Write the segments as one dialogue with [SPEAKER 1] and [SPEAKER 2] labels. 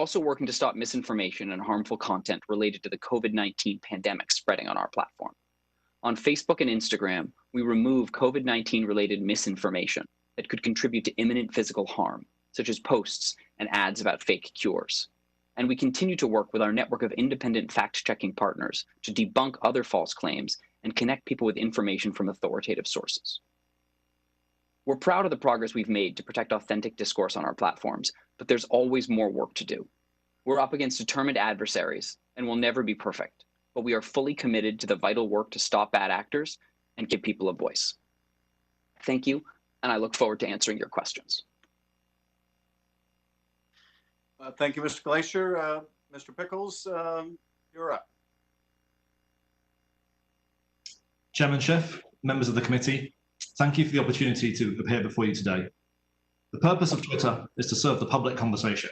[SPEAKER 1] also working to stop misinformation and harmful content related to the COVID-19 pandemic spreading on our platform. On Facebook and Instagram, we remove COVID-19 related misinformation that could contribute to imminent physical harm, such as posts and ads about fake cures. And we continue to work with our network of independent fact-checking partners to debunk other false claims and connect people with information from authoritative sources. We're proud of the progress we've made to protect authentic discourse on our platforms, but there's always more work to do. We're up against determined adversaries and will never be perfect, but we are fully committed to the vital work to stop bad actors and give people a voice. Thank you, and I look forward to answering your questions.
[SPEAKER 2] Thank you, Mr. Glacier. Mr. Pickles, you're up.
[SPEAKER 3] Chairman Schiff, members of the committee, thank you for the opportunity to appear before you today. The purpose of Twitter is to serve the public conversation,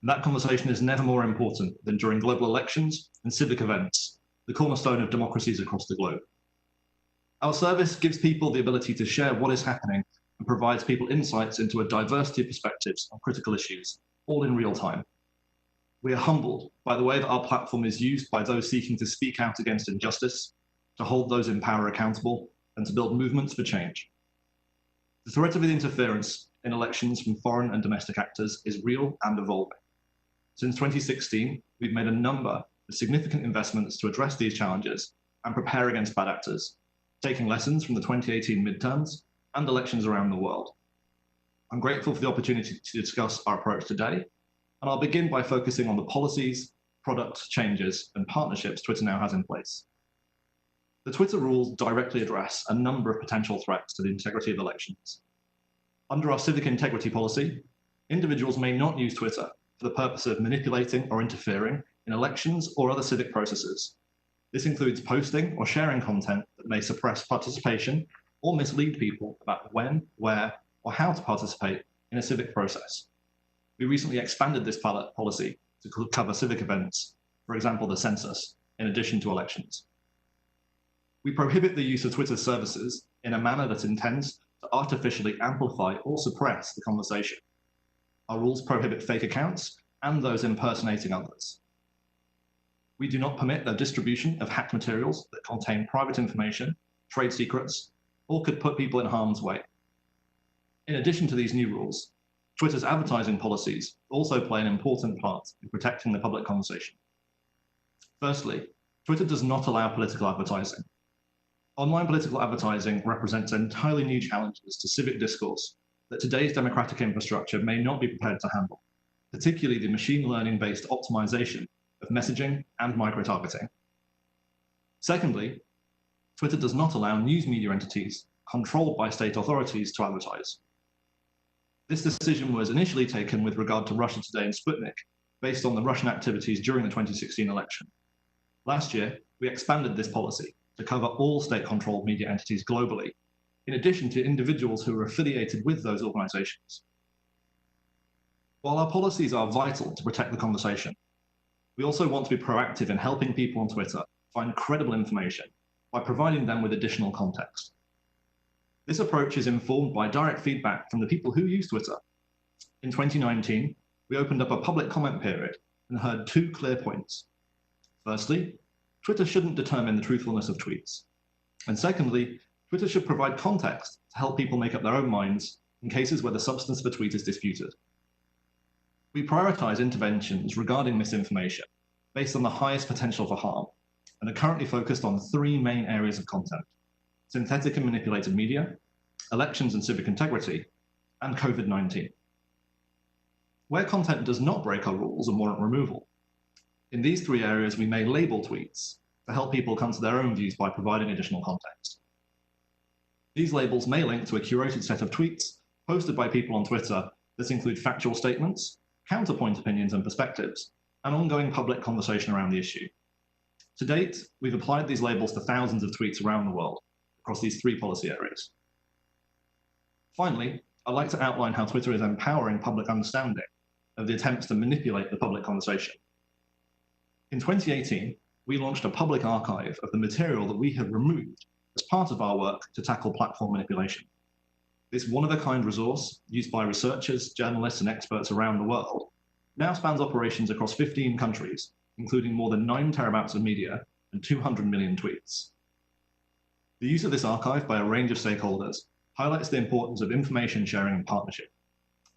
[SPEAKER 3] and that conversation is never more important than during global elections and civic events, the cornerstone of democracies across the globe. Our service gives people the ability to share what is happening and provides people insights into a diversity of perspectives on critical issues, all in real time. We are humbled by the way that our platform is used by those seeking to speak out against injustice, to hold those in power accountable, and to build movements for change. The threat of interference in elections from foreign and domestic actors is real and evolving. Since 2016, we've made a number of significant investments to address these challenges and prepare against bad actors, taking lessons from the 2018 midterms and elections around the world. I'm grateful for the opportunity to discuss our approach today, and I'll begin by focusing on the policies, product changes, and partnerships Twitter now has in place. The Twitter rules directly address a number of potential threats to the integrity of elections. Under our civic integrity policy, individuals may not use Twitter for the purpose of manipulating or interfering in elections or other civic processes. This includes posting or sharing content that may suppress participation or mislead people about when, where, or how to participate in a civic process. We recently expanded this policy to cover civic events, for example, the census, in addition to elections. We prohibit the use of Twitter services in a manner that intends to artificially amplify or suppress the conversation. Our rules prohibit fake accounts and those impersonating others. We do not permit the distribution of hacked materials that contain private information, trade secrets, or could put people in harm's way. In addition to these new rules, Twitter's advertising policies also play an important part in protecting the public conversation. Firstly, Twitter does not allow political advertising. Online political advertising represents entirely new challenges to civic discourse that today's democratic infrastructure may not be prepared to handle, particularly the machine learning-based optimization of messaging and micro-targeting. Secondly, Twitter does not allow news media entities controlled by state authorities to advertise. This decision was initially taken with regard to Russia Today and Sputnik, based on the Russian activities during the 2016 election. Last year, we expanded this policy to cover all state-controlled media entities globally, in addition to individuals who are affiliated with those organizations. While our policies are vital to protect the conversation, we also want to be proactive in helping people on Twitter find credible information by providing them with additional context. This approach is informed by direct feedback from the people who use Twitter. In 2019, we opened up a public comment period and heard two clear points. Firstly, Twitter shouldn't determine the truthfulness of tweets. And secondly, Twitter should provide context to help people make up their own minds in cases where the substance of a tweet is disputed. We prioritize interventions regarding misinformation based on the highest potential for harm and are currently focused on three main areas of content: synthetic and manipulated media, elections and civic integrity, and COVID-19. Where content does not break our rules and warrant removal, in these three areas, we may label tweets to help people come to their own views by providing additional context. These labels may link to a curated set of tweets posted by people on Twitter that include factual statements, counterpoint opinions and perspectives, and ongoing public conversation around the issue. To date, we've applied these labels to thousands of tweets around the world across these three policy areas. Finally, I'd like to outline how Twitter is empowering public understanding of the attempts to manipulate the public conversation. In 2018, we launched a public archive of the material that we have removed as part of our work to tackle platform manipulation. This one-of-a-kind resource used by researchers, journalists, and experts around the world now spans operations across 15 countries, including more than 9 terabytes of media and 200 million tweets. The use of this archive by a range of stakeholders highlights the importance of information sharing and partnership.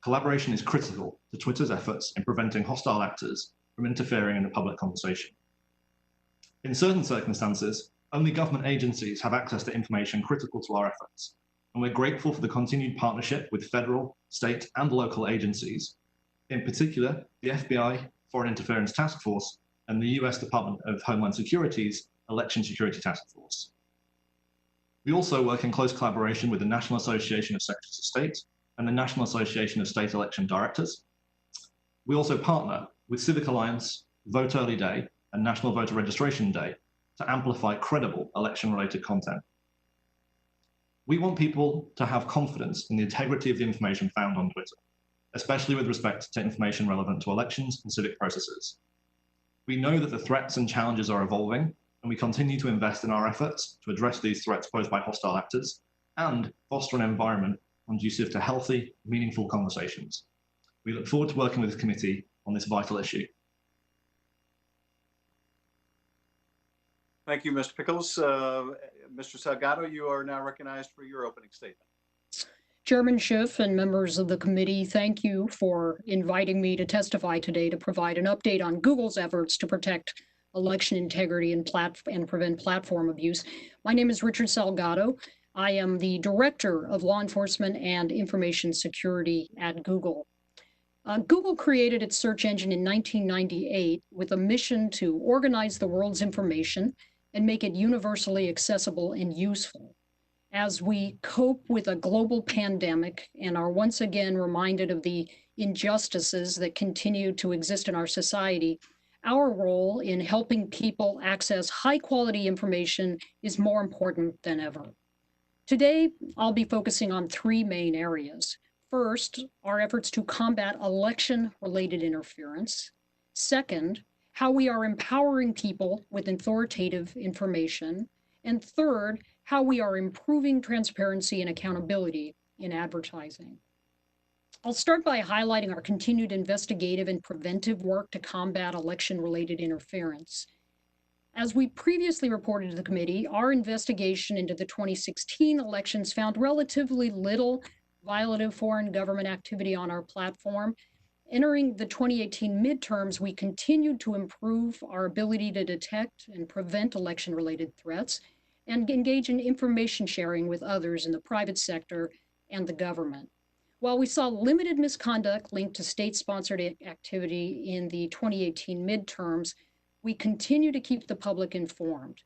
[SPEAKER 3] Collaboration is critical to Twitter's efforts in preventing hostile actors from interfering in the public conversation. In certain circumstances, only government agencies have access to information critical to our efforts, and we're grateful for the continued partnership with federal, state, and local agencies, in particular, the FBI Foreign Interference Task Force and the US Department of Homeland Security's Election Security Task Force. We also work in close collaboration with the National Association of Secretaries of State and the National Association of State Election Directors. We also partner with Civic Alliance, Vote Early Day, and National Voter Registration Day to amplify credible election-related content. We want people to have confidence in the integrity of the information found on Twitter, especially with respect to information relevant to elections and civic processes. We know that the threats and challenges are evolving, and we continue to invest in our efforts to address these threats posed by hostile actors and foster an environment conducive to healthy, meaningful conversations. We look forward to working with the committee on this vital issue.
[SPEAKER 2] Thank you, Mr. Pickles. Mr. Salgado, you are now recognized for your opening statement.
[SPEAKER 4] Chairman Schiff and members of the committee, thank you for inviting me to testify today to provide an update on Google's efforts to protect election integrity and prevent platform abuse. My name is Richard Salgado. I am the Director of Law Enforcement and Information Security at Google. Google created its search engine in 1998 with a mission to organize the world's information and make it universally accessible and useful. As we cope with a global pandemic and are once again reminded of the injustices that continue to exist in our society, our role in helping people access high-quality information is more important than ever. Today, I'll be focusing on 3 main areas. First, our efforts to combat election-related interference. Second, how we are empowering people with authoritative information. And third, how we are improving transparency and accountability in advertising. I'll start by highlighting our continued investigative and preventive work to combat election-related interference. As we previously reported to the committee, our investigation into the 2016 elections found relatively little violative foreign government activity on our platform. Entering the 2018 midterms, we continued to improve our ability to detect and prevent election-related threats and engage in information sharing with others in the private sector and the government. While we saw limited misconduct linked to state-sponsored activity in the 2018 midterms, we continue to keep the public informed.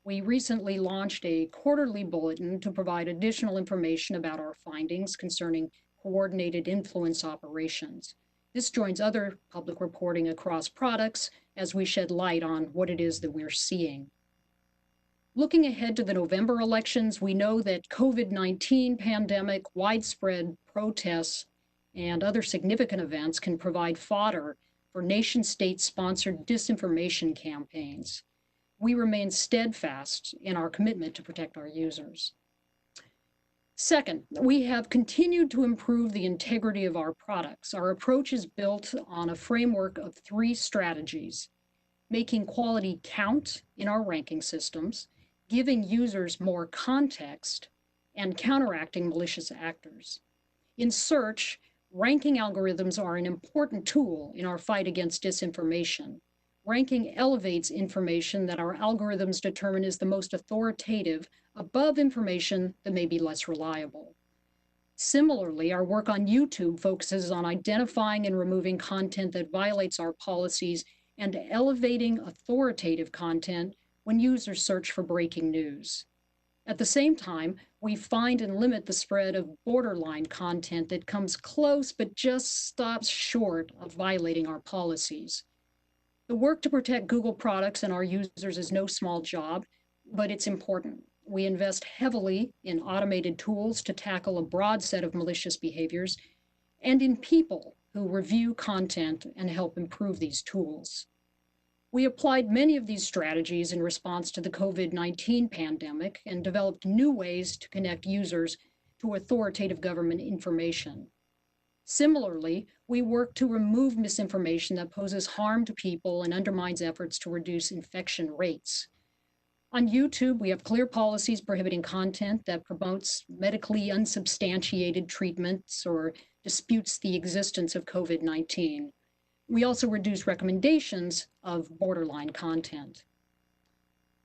[SPEAKER 4] We recently launched a quarterly bulletin to provide additional information about our findings concerning coordinated influence operations. This joins other public reporting across products as we shed light on what it is that we're seeing. Looking ahead to the November elections, we know that COVID-19 pandemic, widespread protests, and other significant events can provide fodder for nation-state-sponsored disinformation campaigns. We remain steadfast in our commitment to protect our users. Second, we have continued to improve the integrity of our products. Our approach is built on a framework of 3 strategies: making quality count in our ranking systems, giving users more context, and counteracting malicious actors. In search, ranking algorithms are an important tool in our fight against disinformation. Ranking elevates information that our algorithms determine is the most authoritative above information that may be less reliable. Similarly, our work on YouTube focuses on identifying and removing content that violates our policies and elevating authoritative content when users search for breaking news. At the same time, we find and limit the spread of borderline content that comes close but just stops short of violating our policies. The work to protect Google products and our users is no small job, but it's important. We invest heavily in automated tools to tackle a broad set of malicious behaviors and in people who review content and help improve these tools. We applied many of these strategies in response to the COVID-19 pandemic and developed new ways to connect users to authoritative government information. Similarly, We work to remove misinformation that poses harm to people and undermines efforts to reduce infection rates. On YouTube, we have clear policies prohibiting content that promotes medically unsubstantiated treatments or disputes the existence of COVID-19. We also reduce recommendations of borderline content.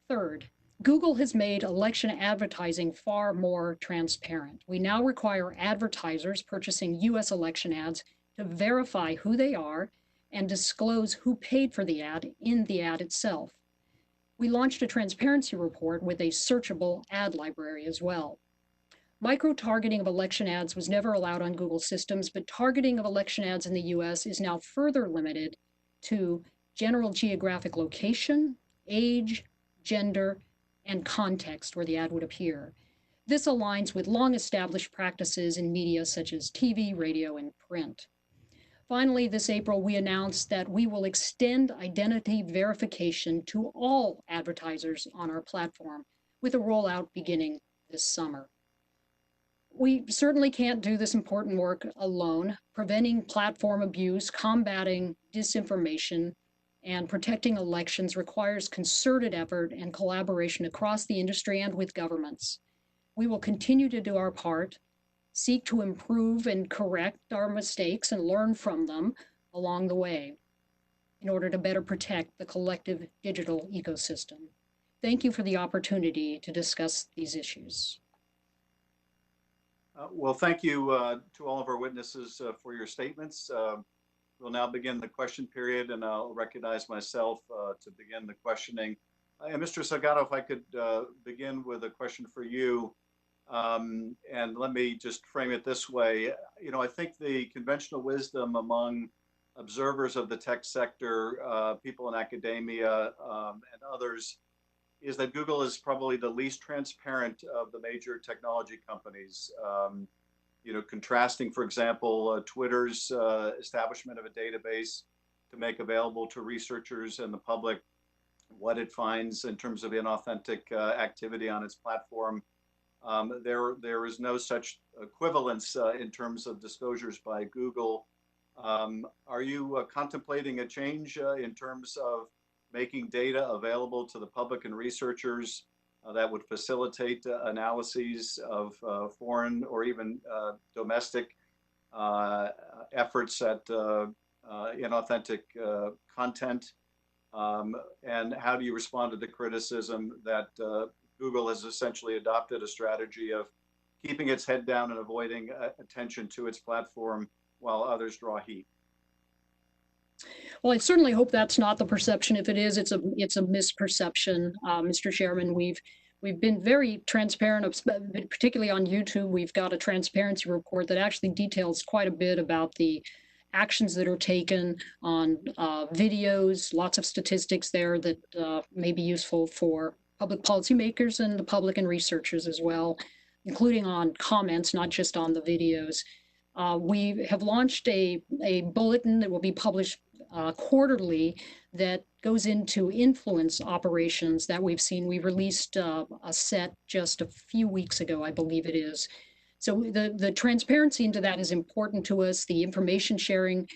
[SPEAKER 4] Third, Google has made election advertising far more transparent. We now require advertisers purchasing U.S. election ads to verify who they are and disclose who paid for the ad in the ad itself. We launched a transparency report with a searchable ad library as well. Micro-targeting of election ads was never allowed on Google systems, but targeting of election ads in the US is now further limited to general geographic location, age, gender, and context where the ad would appear. This aligns with long-established practices in media such as TV, radio, and print. Finally, this April, we announced that we will extend identity verification to all advertisers on our platform, with a rollout beginning this summer. We certainly can't do this important work alone. Preventing platform abuse, combating disinformation, and protecting elections requires concerted effort and collaboration across the industry and with governments. We will continue to do our part, seek to improve and correct our mistakes and learn from them along the way in order to better protect the collective digital ecosystem. Thank you for the opportunity to discuss these issues.
[SPEAKER 2] Well, thank you to all of our witnesses for your statements. We'll now begin the question period, and I'll recognize myself to begin the questioning. And Mr. Salgado, if I could begin with a question for you, and let me just frame it this way. You know, I think the conventional wisdom among observers of the tech sector, people in academia, and others, is that Google is probably the least transparent of the major technology companies. You know, contrasting, for example, Twitter's establishment of a database to make available to researchers and the public what it finds in terms of inauthentic activity on its platform. There is no such equivalence in terms of disclosures by Google. Are you contemplating a change in terms of making data available to the public and researchers that would facilitate analyses of foreign or even domestic efforts at inauthentic content? And how do you respond to the criticism that Google has essentially adopted a strategy of keeping its head down and avoiding attention to its platform while others draw heat?
[SPEAKER 4] Well, I certainly hope that's not the perception. If it is, it's a misperception, Mr. Chairman. We've been very transparent, particularly on YouTube. We've got a transparency report that actually details quite a bit about the actions that are taken on videos, lots of statistics there that may be useful for public policymakers and the public and researchers as well, including on comments, not just on the videos. We have launched a bulletin that will be published quarterly that goes into influence operations that we've seen. We released a set just a few weeks ago, I believe it is. So the transparency into that is important to us. The information sharing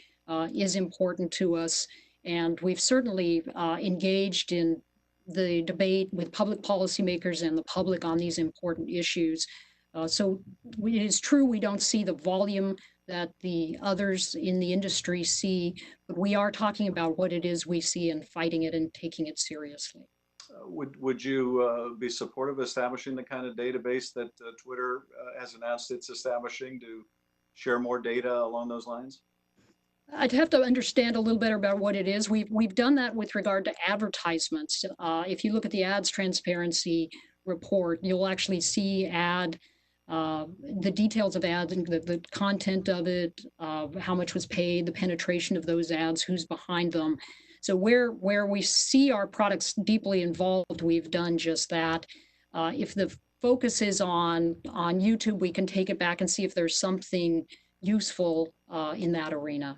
[SPEAKER 4] is important to us. And we've certainly engaged in the debate with public policymakers and the public on these important issues. So it is true we don't see the volume that the others in the industry see, but we are talking about what it is we see and fighting it and taking it seriously.
[SPEAKER 2] Would you be supportive of establishing the kind of database that Twitter has announced it's establishing to share more data along those lines?
[SPEAKER 4] I'd have to understand a little better about what it is. We've done that with regard to advertisements. If you look at the ads transparency report, you'll actually see the details of ads and the content of it, how much was paid, the penetration of those ads, who's behind them. So where we see our products deeply involved, we've done just that. If the focus is on YouTube, we can take it back and see if there's something useful in that arena.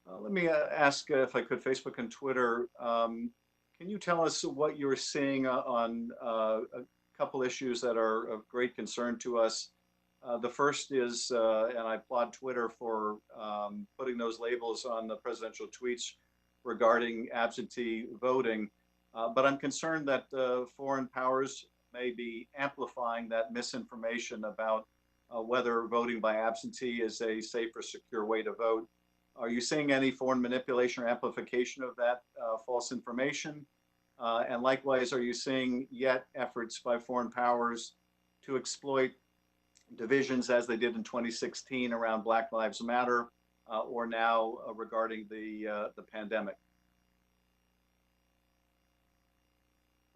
[SPEAKER 2] Let me ask, if I could, Facebook and Twitter, can you tell us what you're seeing on a couple issues that are of great concern to us? The first is, and I applaud Twitter for putting those labels on the presidential tweets regarding absentee voting. But I'm concerned that foreign powers may be amplifying that misinformation about whether voting by absentee is a safe or secure way to vote. Are you seeing any foreign manipulation or amplification of that false information? And likewise, are you seeing yet efforts by foreign powers to exploit divisions as they did in 2016 around Black Lives Matter or now regarding the pandemic?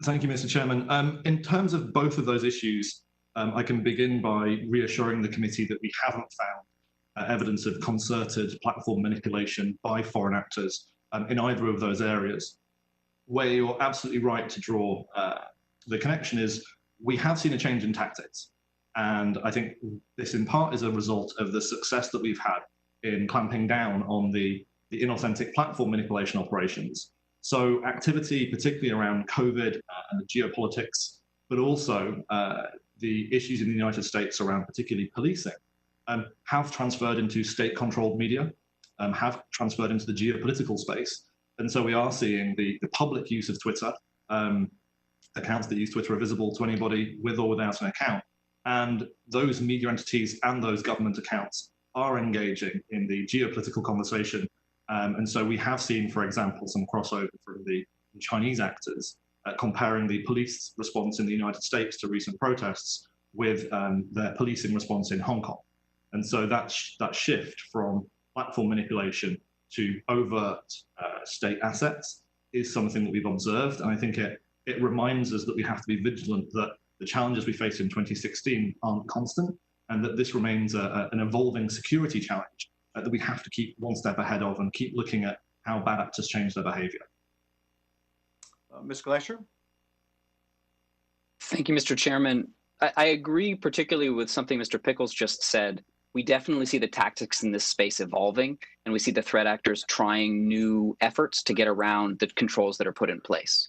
[SPEAKER 3] Thank you, Mr. Chairman. In terms of both of those issues, I can begin by reassuring the committee that we haven't found evidence of concerted platform manipulation by foreign actors in either of those areas. Where you're absolutely right to draw the connection is we have seen a change in tactics. And I think this in part is a result of the success that we've had in clamping down on the inauthentic platform manipulation operations. So activity, particularly around COVID and the geopolitics, but also the issues in the United States around particularly policing, have transferred into state-controlled media, have transferred into the geopolitical space. And so we are seeing the public use of Twitter. Accounts that use Twitter are visible to anybody with or without an account. And those media entities and those government accounts are engaging in the geopolitical conversation. And so we have seen, for example, some crossover from the Chinese actors comparing the police response in the United States to recent protests with their policing response in Hong Kong. And so that shift from platform manipulation to overt state assets is something that we've observed. And I think it reminds us that we have to be vigilant that the challenges we faced in 2016 aren't constant, and that this remains an evolving security challenge that we have to keep one step ahead of and keep looking at how bad actors change their behavior.
[SPEAKER 2] Ms. Gleischer?
[SPEAKER 1] Thank you, Mr. Chairman. I agree particularly with something Mr. Pickles just said. We definitely see the tactics in this space evolving, and we see the threat actors trying new efforts to get around the controls that are put in place.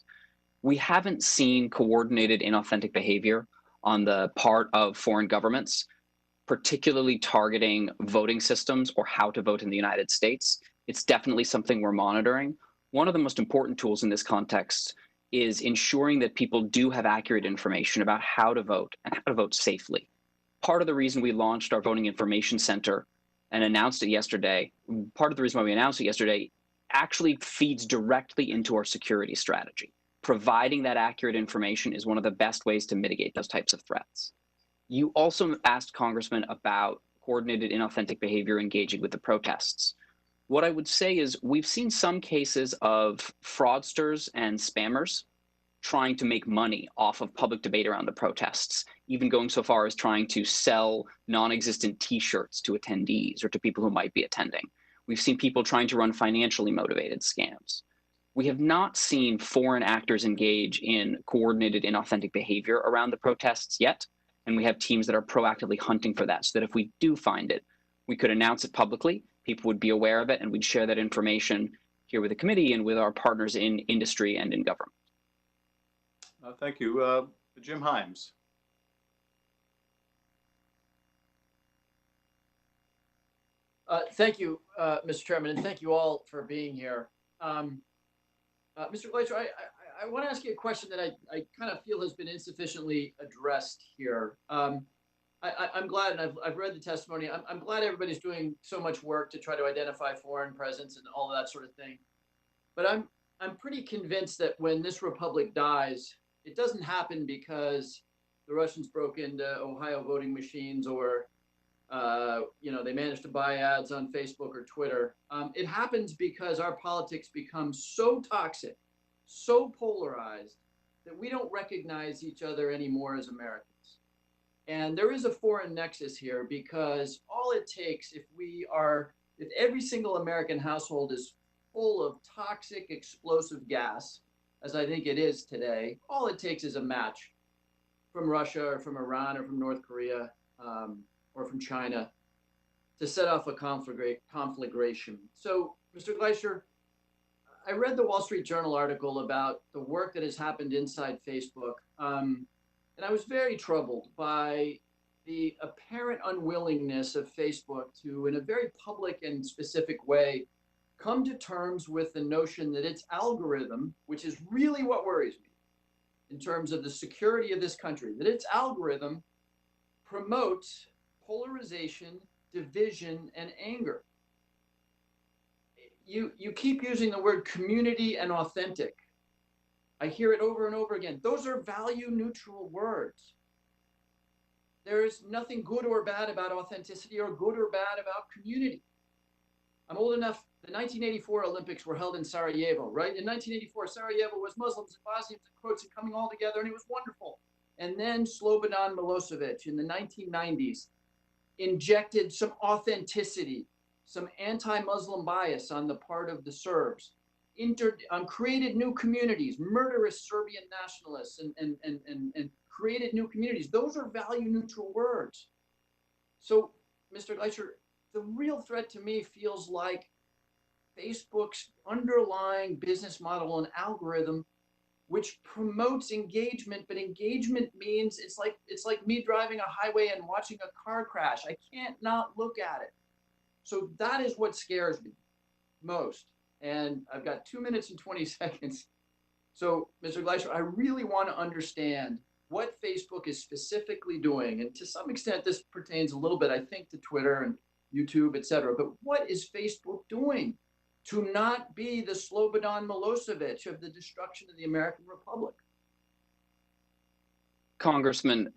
[SPEAKER 1] We haven't seen coordinated inauthentic behavior on the part of foreign governments, particularly targeting voting systems or how to vote in the United States. It's definitely something we're monitoring. One of the most important tools in this context is ensuring that people do have accurate information about how to vote and how to vote safely. Part of the reason we launched our Voting Information Center and announced it yesterday, part of the reason why we announced it yesterday actually feeds directly into our security strategy. Providing that accurate information is one of the best ways to mitigate those types of threats. You also asked Congressman about coordinated inauthentic behavior engaging with the protests. What I would say is we've seen some cases of fraudsters and spammers trying to make money off of public debate around the protests, even going so far as trying to sell non-existent t-shirts to attendees or to people who might be attending. We've seen people trying to run financially motivated scams. We have not seen foreign actors engage in coordinated inauthentic behavior around the protests yet, and we have teams that are proactively hunting for that so that if we do find it, we could announce it publicly, people would be aware of it, and we'd share that information here with the committee and with our partners in industry and in government.
[SPEAKER 2] Thank you. Jim Himes.
[SPEAKER 5] Thank you, Mr. Chairman, and thank you all for being here. Mr. Gleischer, I want to ask you a question that I kind of feel has been insufficiently addressed here. I'm glad, and I've read the testimony. I'm glad everybody's doing so much work to try to identify foreign presence and all of that sort of thing. But I'm pretty convinced that when this republic dies, it doesn't happen because the Russians broke into Ohio voting machines or they managed to buy ads on Facebook or Twitter. It happens because our politics become so toxic, so polarized, that we don't recognize each other anymore as Americans. And there is a foreign nexus here because all it takes if every single American household is full of toxic, explosive gas, as I think it is today, all it takes is a match from Russia or from Iran or from North Korea or from China to set off a conflagration. So, Mr. Gleischer, I read the Wall Street Journal article about the work that has happened inside Facebook, and I was very troubled by the apparent unwillingness of Facebook to, in a very public and specific way, come to terms with the notion that its algorithm, which is really what worries me in terms of the security of this country, that its algorithm promotes polarization, division, and anger. You keep using the word community and authentic. I hear it over and over again. Those are value neutral words. There is nothing good or bad about authenticity or good or bad about community. I'm old enough, the 1984 Olympics were held in Sarajevo, right? In 1984, Sarajevo was Muslims and Bosnians and Croats and coming all together, and it was wonderful. And then Slobodan Milosevic in the 1990s injected some authenticity, some anti-Muslim bias on the part of the Serbs, created new communities, murderous Serbian nationalists, and created new communities. Those are value neutral words. So, Mr. Gleicher, the real threat to me feels like Facebook's underlying business model and algorithm, which promotes engagement, but engagement means it's like me driving a highway and watching a car crash. I can't not look at it. So that is what scares me most. And I've got 2 minutes and 20 seconds. So, Mr. Gleicher, I really want to understand what Facebook is specifically doing. And to some extent, this pertains a little bit, I think, to Twitter and YouTube, et cetera. But what is Facebook doing to not be the Slobodan Milosevic of the destruction of the American Republic?
[SPEAKER 1] Congressman,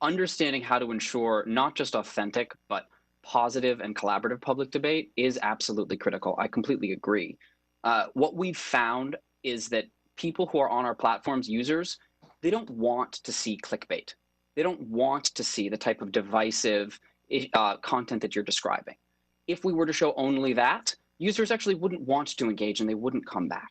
[SPEAKER 1] understanding how to ensure not just authentic, but positive and collaborative public debate is absolutely critical. I completely agree. What we've found is that people who are on our platforms, users, they don't want to see clickbait. They don't want to see the type of divisive content that you're describing. If we were to show only that, users actually wouldn't want to engage and they wouldn't come back.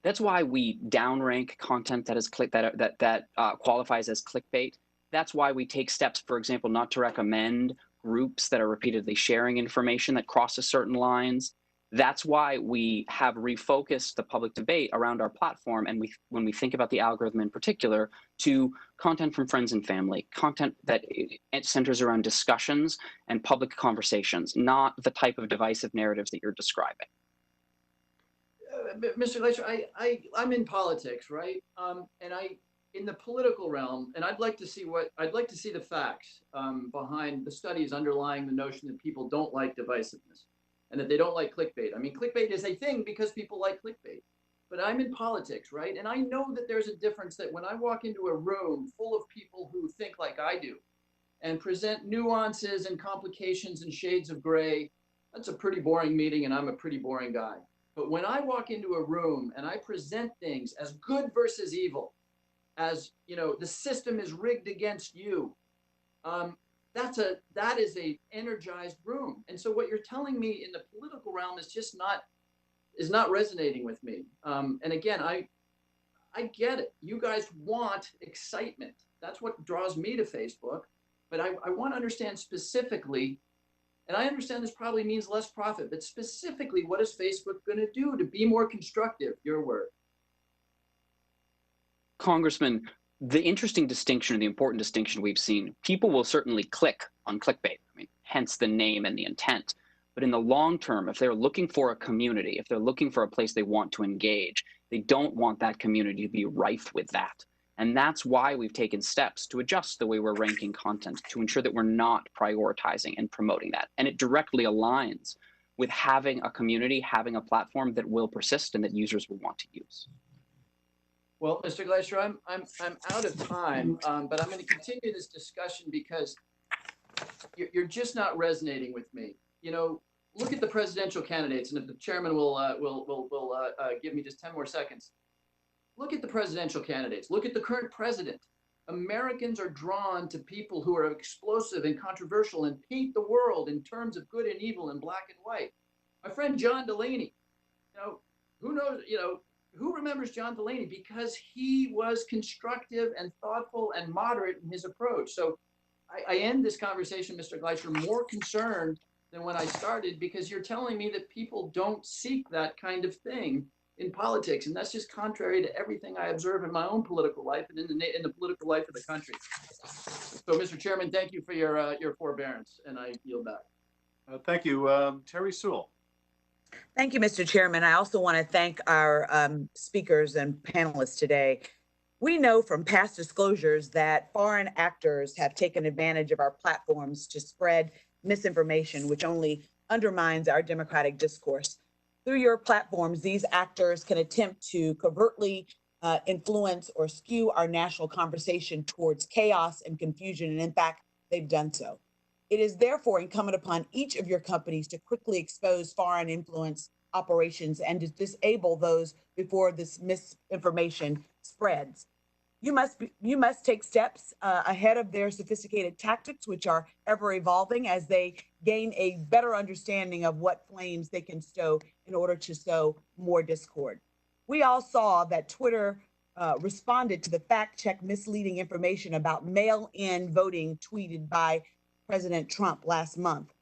[SPEAKER 1] That's why we downrank content that is qualifies as clickbait. That's why we take steps, for example, not to recommend groups that are repeatedly sharing information that crosses certain lines. That's why we have refocused the public debate around our platform, and when we think about the algorithm in particular, to content from friends and family, content that it centers around discussions and public conversations, not the type of divisive narratives that you're describing.
[SPEAKER 5] Mr. Gleicher, I'm in politics, right? And in the political realm, and I'd like to see the facts behind the studies underlying the notion that people don't like divisiveness and that they don't like clickbait. I mean, clickbait is a thing because people like clickbait. But I'm in politics, right? And I know that there's a difference that when I walk into a room full of people who think like I do and present nuances and complications and shades of gray, that's a pretty boring meeting and I'm a pretty boring guy. But when I walk into a room and I present things as good versus evil, as you know, the system is rigged against you, that is a energized room. And so what you're telling me in the political realm is just not resonating with me. And again, I get it. You guys want excitement. That's what draws me to Facebook. But I want to understand specifically, and I understand this probably means less profit, but specifically, what is Facebook going to do to be more constructive? Your word.
[SPEAKER 1] Congressman, the interesting distinction, the important distinction we've seen, people will certainly click on clickbait, I mean, hence the name and the intent. But in the long term, if they're looking for a community, if they're looking for a place they want to engage, they don't want that community to be rife with that. And that's why we've taken steps to adjust the way we're ranking content to ensure that we're not prioritizing and promoting that. And it directly aligns with having a community, having a platform that will persist and that users will want to use.
[SPEAKER 5] Well, Mr. Gleicher, I'm out of time, but I'm going to continue this discussion because you're just not resonating with me. You know, look at the presidential candidates, and if the chairman will give me just 10 more seconds. Look at the presidential candidates. Look at the current president. Americans are drawn to people who are explosive and controversial and paint the world in terms of good and evil and black and white. My friend John Delaney, who knows, who remembers John Delaney? Because he was constructive and thoughtful and moderate in his approach. So I end this conversation, Mr. Gleicher, more concerned than when I started, because you're telling me that people don't seek that kind of thing in politics, and that's just contrary to everything I observe in my own political life and in the political life of the country. So, Mr. Chairman, thank you for your forbearance, and I yield back.
[SPEAKER 2] Thank you. Terry Sewell.
[SPEAKER 6] Thank you, Mr. Chairman. I also want to thank our speakers and panelists today. We know from past disclosures that foreign actors have taken advantage of our platforms to spread misinformation, which only undermines our democratic discourse. Through your platforms, these actors can attempt to covertly influence or skew our national conversation towards chaos and confusion, and in fact, they've done so. It is therefore incumbent upon each of your companies to quickly expose foreign influence operations and to disable those before this misinformation spreads. You must take steps ahead of their sophisticated tactics, which are ever evolving as they gain a better understanding of what flames they can stow in order to sow more discord. We all saw that Twitter responded to the fact-check misleading information about mail-in voting tweeted by President Trump last month.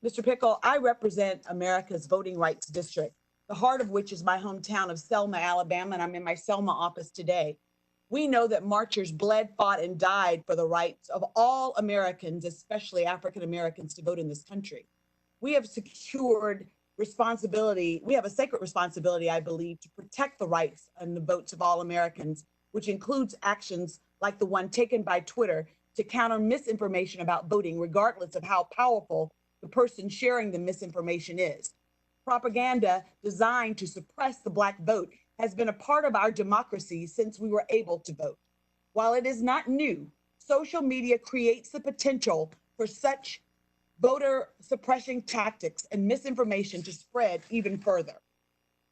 [SPEAKER 6] Mr. Pickle, I represent America's voting rights district, the heart of which is my hometown of Selma, Alabama, and I'm in my Selma office today. We know that marchers bled, fought, and died for the rights of all Americans, especially African Americans, to vote in this country. We have secured responsibility. We have a sacred responsibility, I believe, to protect the rights and the votes of all Americans, which includes actions like the one taken by Twitter to counter misinformation about voting, regardless of how powerful the person sharing the misinformation is. Propaganda designed to suppress the Black vote has been a part of our democracy since we were able to vote. While it is not new, social media creates the potential for such voter suppression tactics and misinformation to spread even further.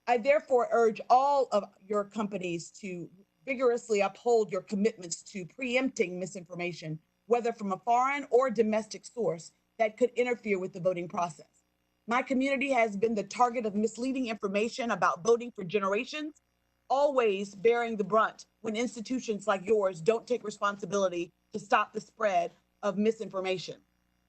[SPEAKER 6] I therefore urge all of your companies to vigorously uphold your commitments to preempting misinformation, whether from a foreign or domestic source that could interfere with the voting process. My community has been the target of misleading information about voting for generations, always bearing the brunt when institutions like yours don't take responsibility to stop the spread of misinformation.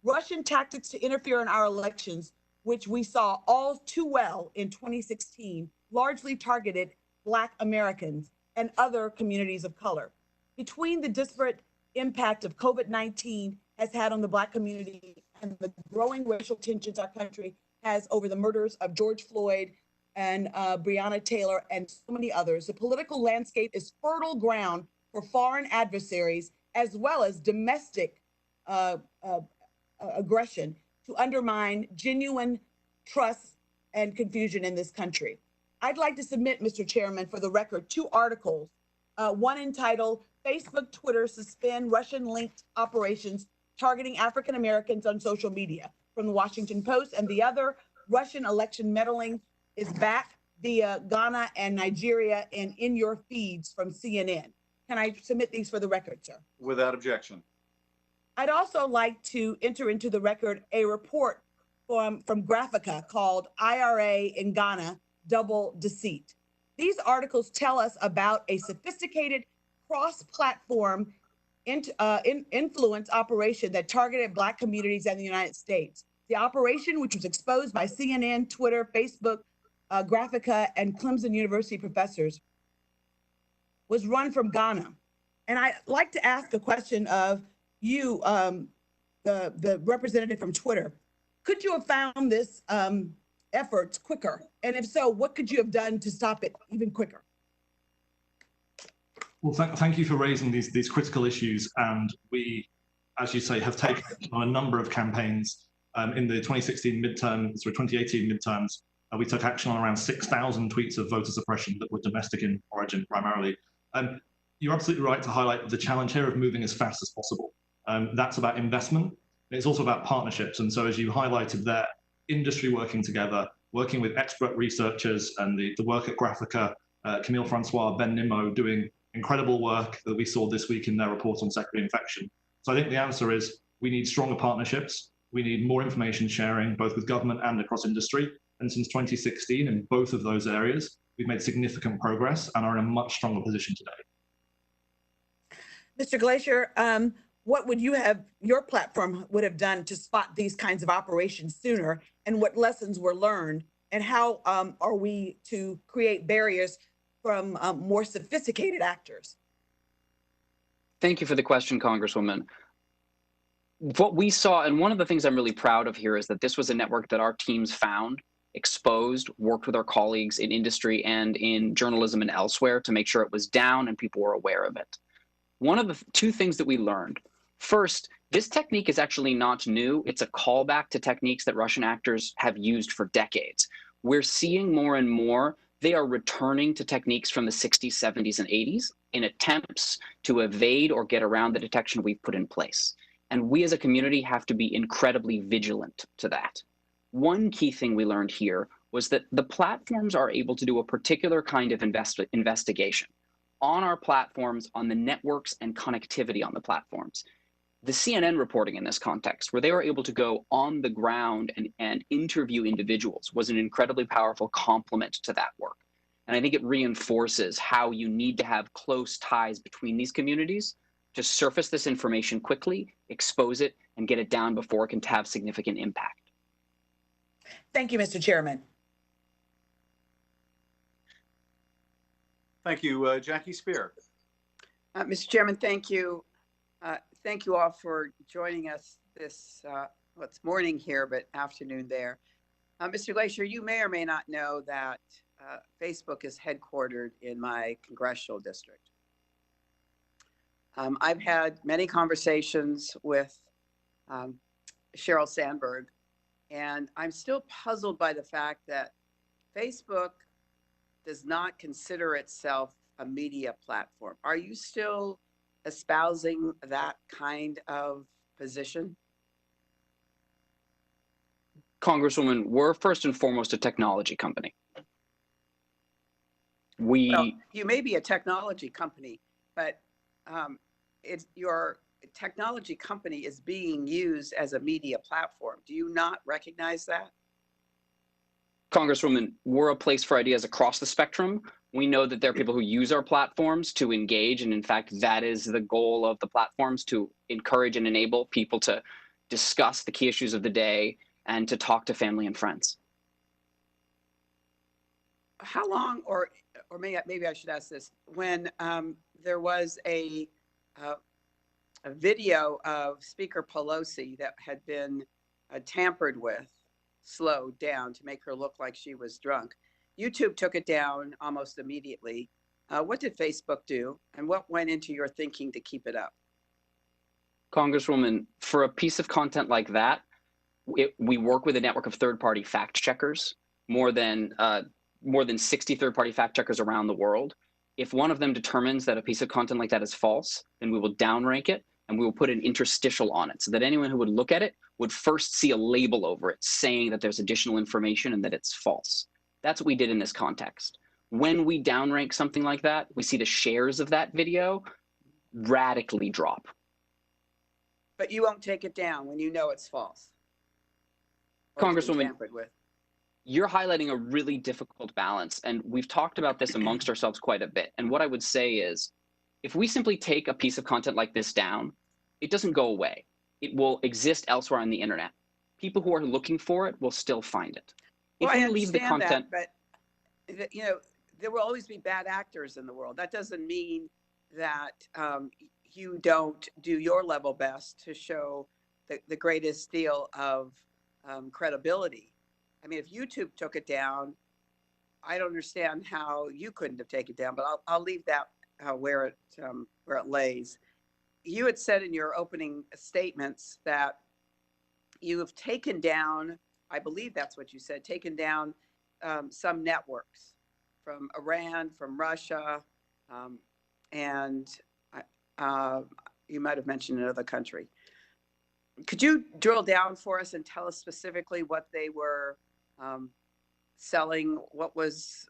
[SPEAKER 6] Russian tactics to interfere in our elections, which we saw all too well in 2016, largely targeted Black Americans and other communities of color. Between the disparate impact of COVID-19 has had on the Black community and the growing racial tensions our country has over the murders of George Floyd and Breonna Taylor and so many others, the political landscape is fertile ground for foreign adversaries as well as domestic aggression to undermine genuine trust and confusion in this country. I'd like to submit, Mr. Chairman, for the record, 2 articles, one entitled Facebook, Twitter Suspend Russian-Linked Operations Targeting African Americans on Social Media from the Washington Post, and the other, Russian Election Meddling is Back via Ghana and Nigeria and in your feeds from CNN. Can I submit these for the record, sir?
[SPEAKER 2] Without objection.
[SPEAKER 6] I'd also like to enter into the record a report from Graphica called IRA in Ghana, Double Deceit. These articles tell us about a sophisticated cross-platform influence operation that targeted Black communities in the United States. The operation, which was exposed by CNN, Twitter, Facebook, Graphica, and Clemson University professors, was run from Ghana. And I'd like to ask a question of you, the representative from Twitter. Could you have found this efforts quicker? And if so, what could you have done to stop it even quicker?
[SPEAKER 3] Well, thank you for raising these critical issues. And we, as you say, have taken on a number of campaigns in the 2016 midterms or 2018 midterms. We took action on around 6,000 tweets of voter suppression that were domestic in origin primarily. You're absolutely right to highlight the challenge here of moving as fast as possible. That's about investment. It's also about partnerships. And so as you highlighted there, industry working together, working with expert researchers and the work at Graphica, Camille Francois, Ben Nimmo doing incredible work that we saw this week in their report on secondary infection. So I think the answer is we need stronger partnerships. We need more information sharing, both with government and across industry. And since 2016, in both of those areas, we've made significant progress and are in a much stronger position today.
[SPEAKER 6] Mr. Glacier, what would your platform would have done to spot these kinds of operations sooner, and what lessons were learned? And how are we to create barriers from more sophisticated actors?
[SPEAKER 1] Thank you for the question, Congresswoman. What we saw, and one of the things I'm really proud of here, is that this was a network that our teams found, exposed, worked with our colleagues in industry and in journalism and elsewhere to make sure it was down and people were aware of it. One of the two things that we learned: first, this technique is actually not new. It's a callback to techniques that Russian actors have used for decades. We're seeing more and more they are returning to techniques from the 60s, 70s, and 80s in attempts to evade or get around the detection we've put in place. And we as a community have to be incredibly vigilant to that. One key thing we learned here was that the platforms are able to do a particular kind of investigation on our platforms, on the networks, and connectivity on the platforms. The CNN reporting in this context, where they were able to go on the ground and interview individuals, was an incredibly powerful complement to that work. And I think it reinforces how you need to have close ties between these communities to surface this information quickly, expose it, and get it down before it can have significant impact.
[SPEAKER 6] Thank you, Mr. Chairman.
[SPEAKER 2] Thank you, Jackie Spear.
[SPEAKER 7] Mr. Chairman, thank you. Thank you all for joining us this, well, it's morning here, but afternoon there. Mr. Glacier, you may or may not know that Facebook is headquartered in my congressional district. I've had many conversations with Sheryl Sandberg, and I'm still puzzled by the fact that Facebook does not consider itself a media platform. Are you still espousing that kind of position?
[SPEAKER 1] Congresswoman, we're first and foremost a technology company.
[SPEAKER 7] Well, you may be a technology company, but your technology company is being used as a media platform. Do you not recognize that?
[SPEAKER 1] Congresswoman, we're a place for ideas across the spectrum. We know that there are people who use our platforms to engage, and in fact, that is the goal of the platforms, to encourage and enable people to discuss the key issues of the day and to talk to family and friends.
[SPEAKER 7] How long, or maybe I should ask this, when there was a video of Speaker Pelosi that had been tampered with, slowed down to make her look like she was drunk, YouTube took it down almost immediately. What did Facebook do, and what went into your thinking to keep it up?
[SPEAKER 1] Congresswoman, for a piece of content like that, we work with a network of third-party fact checkers, more than 60 third-party fact checkers around the world. If one of them determines that a piece of content like that is false, then we will downrank it, and we will put an interstitial on it so that anyone who would look at it would first see a label over it saying that there's additional information and that it's false. That's what we did in this context. When we downrank something like that, we see the shares of that video radically drop.
[SPEAKER 7] But you won't take it down when you know it's false.
[SPEAKER 1] Congresswoman, you're highlighting a really difficult balance, and we've talked about this amongst ourselves quite a bit. And what I would say is, if we simply take a piece of content like this down, it doesn't go away. It will exist elsewhere on the internet. People who are looking for it will still find it.
[SPEAKER 7] Well,
[SPEAKER 1] if we
[SPEAKER 7] I
[SPEAKER 1] leave the content,
[SPEAKER 7] that, but you know, there will always be bad actors in the world. That doesn't mean that you don't do your level best to show the greatest deal of credibility. I mean, if YouTube took it down, I don't understand how you couldn't have taken it down, but I'll leave that where it lays. You had said in your opening statements that you have taken down, I believe that's what you said, taken down some networks from Iran, from Russia, and you might have mentioned another country. Could you drill down for us and tell us specifically what they were selling? What was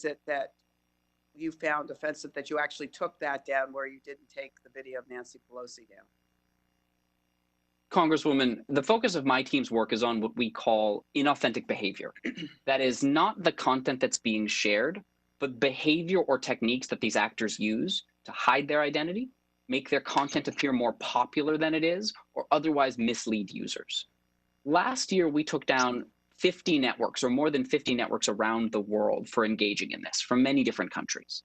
[SPEAKER 7] it that you found offensive that you actually took that down, where you didn't take the video of Nancy Pelosi down?
[SPEAKER 1] Congresswoman, the focus of my team's work is on what we call inauthentic behavior. That is not the content that's being shared, but behavior or techniques that these actors use to hide their identity, make their content appear more popular than it is, or otherwise mislead users. Last year, we took down 50 networks or more than 50 networks around the world for engaging in this from many different countries.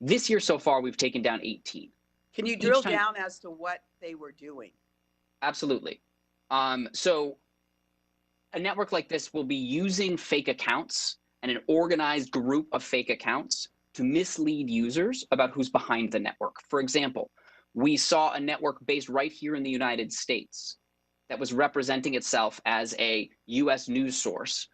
[SPEAKER 1] This year so far, we've taken down 18.
[SPEAKER 7] Can you drill down as to what they were doing?
[SPEAKER 1] Absolutely. So a network like this will be using fake accounts and an organized group of fake accounts to mislead users about who's behind the network. For example, we saw a network based right here in the United States that was representing itself as a US news source,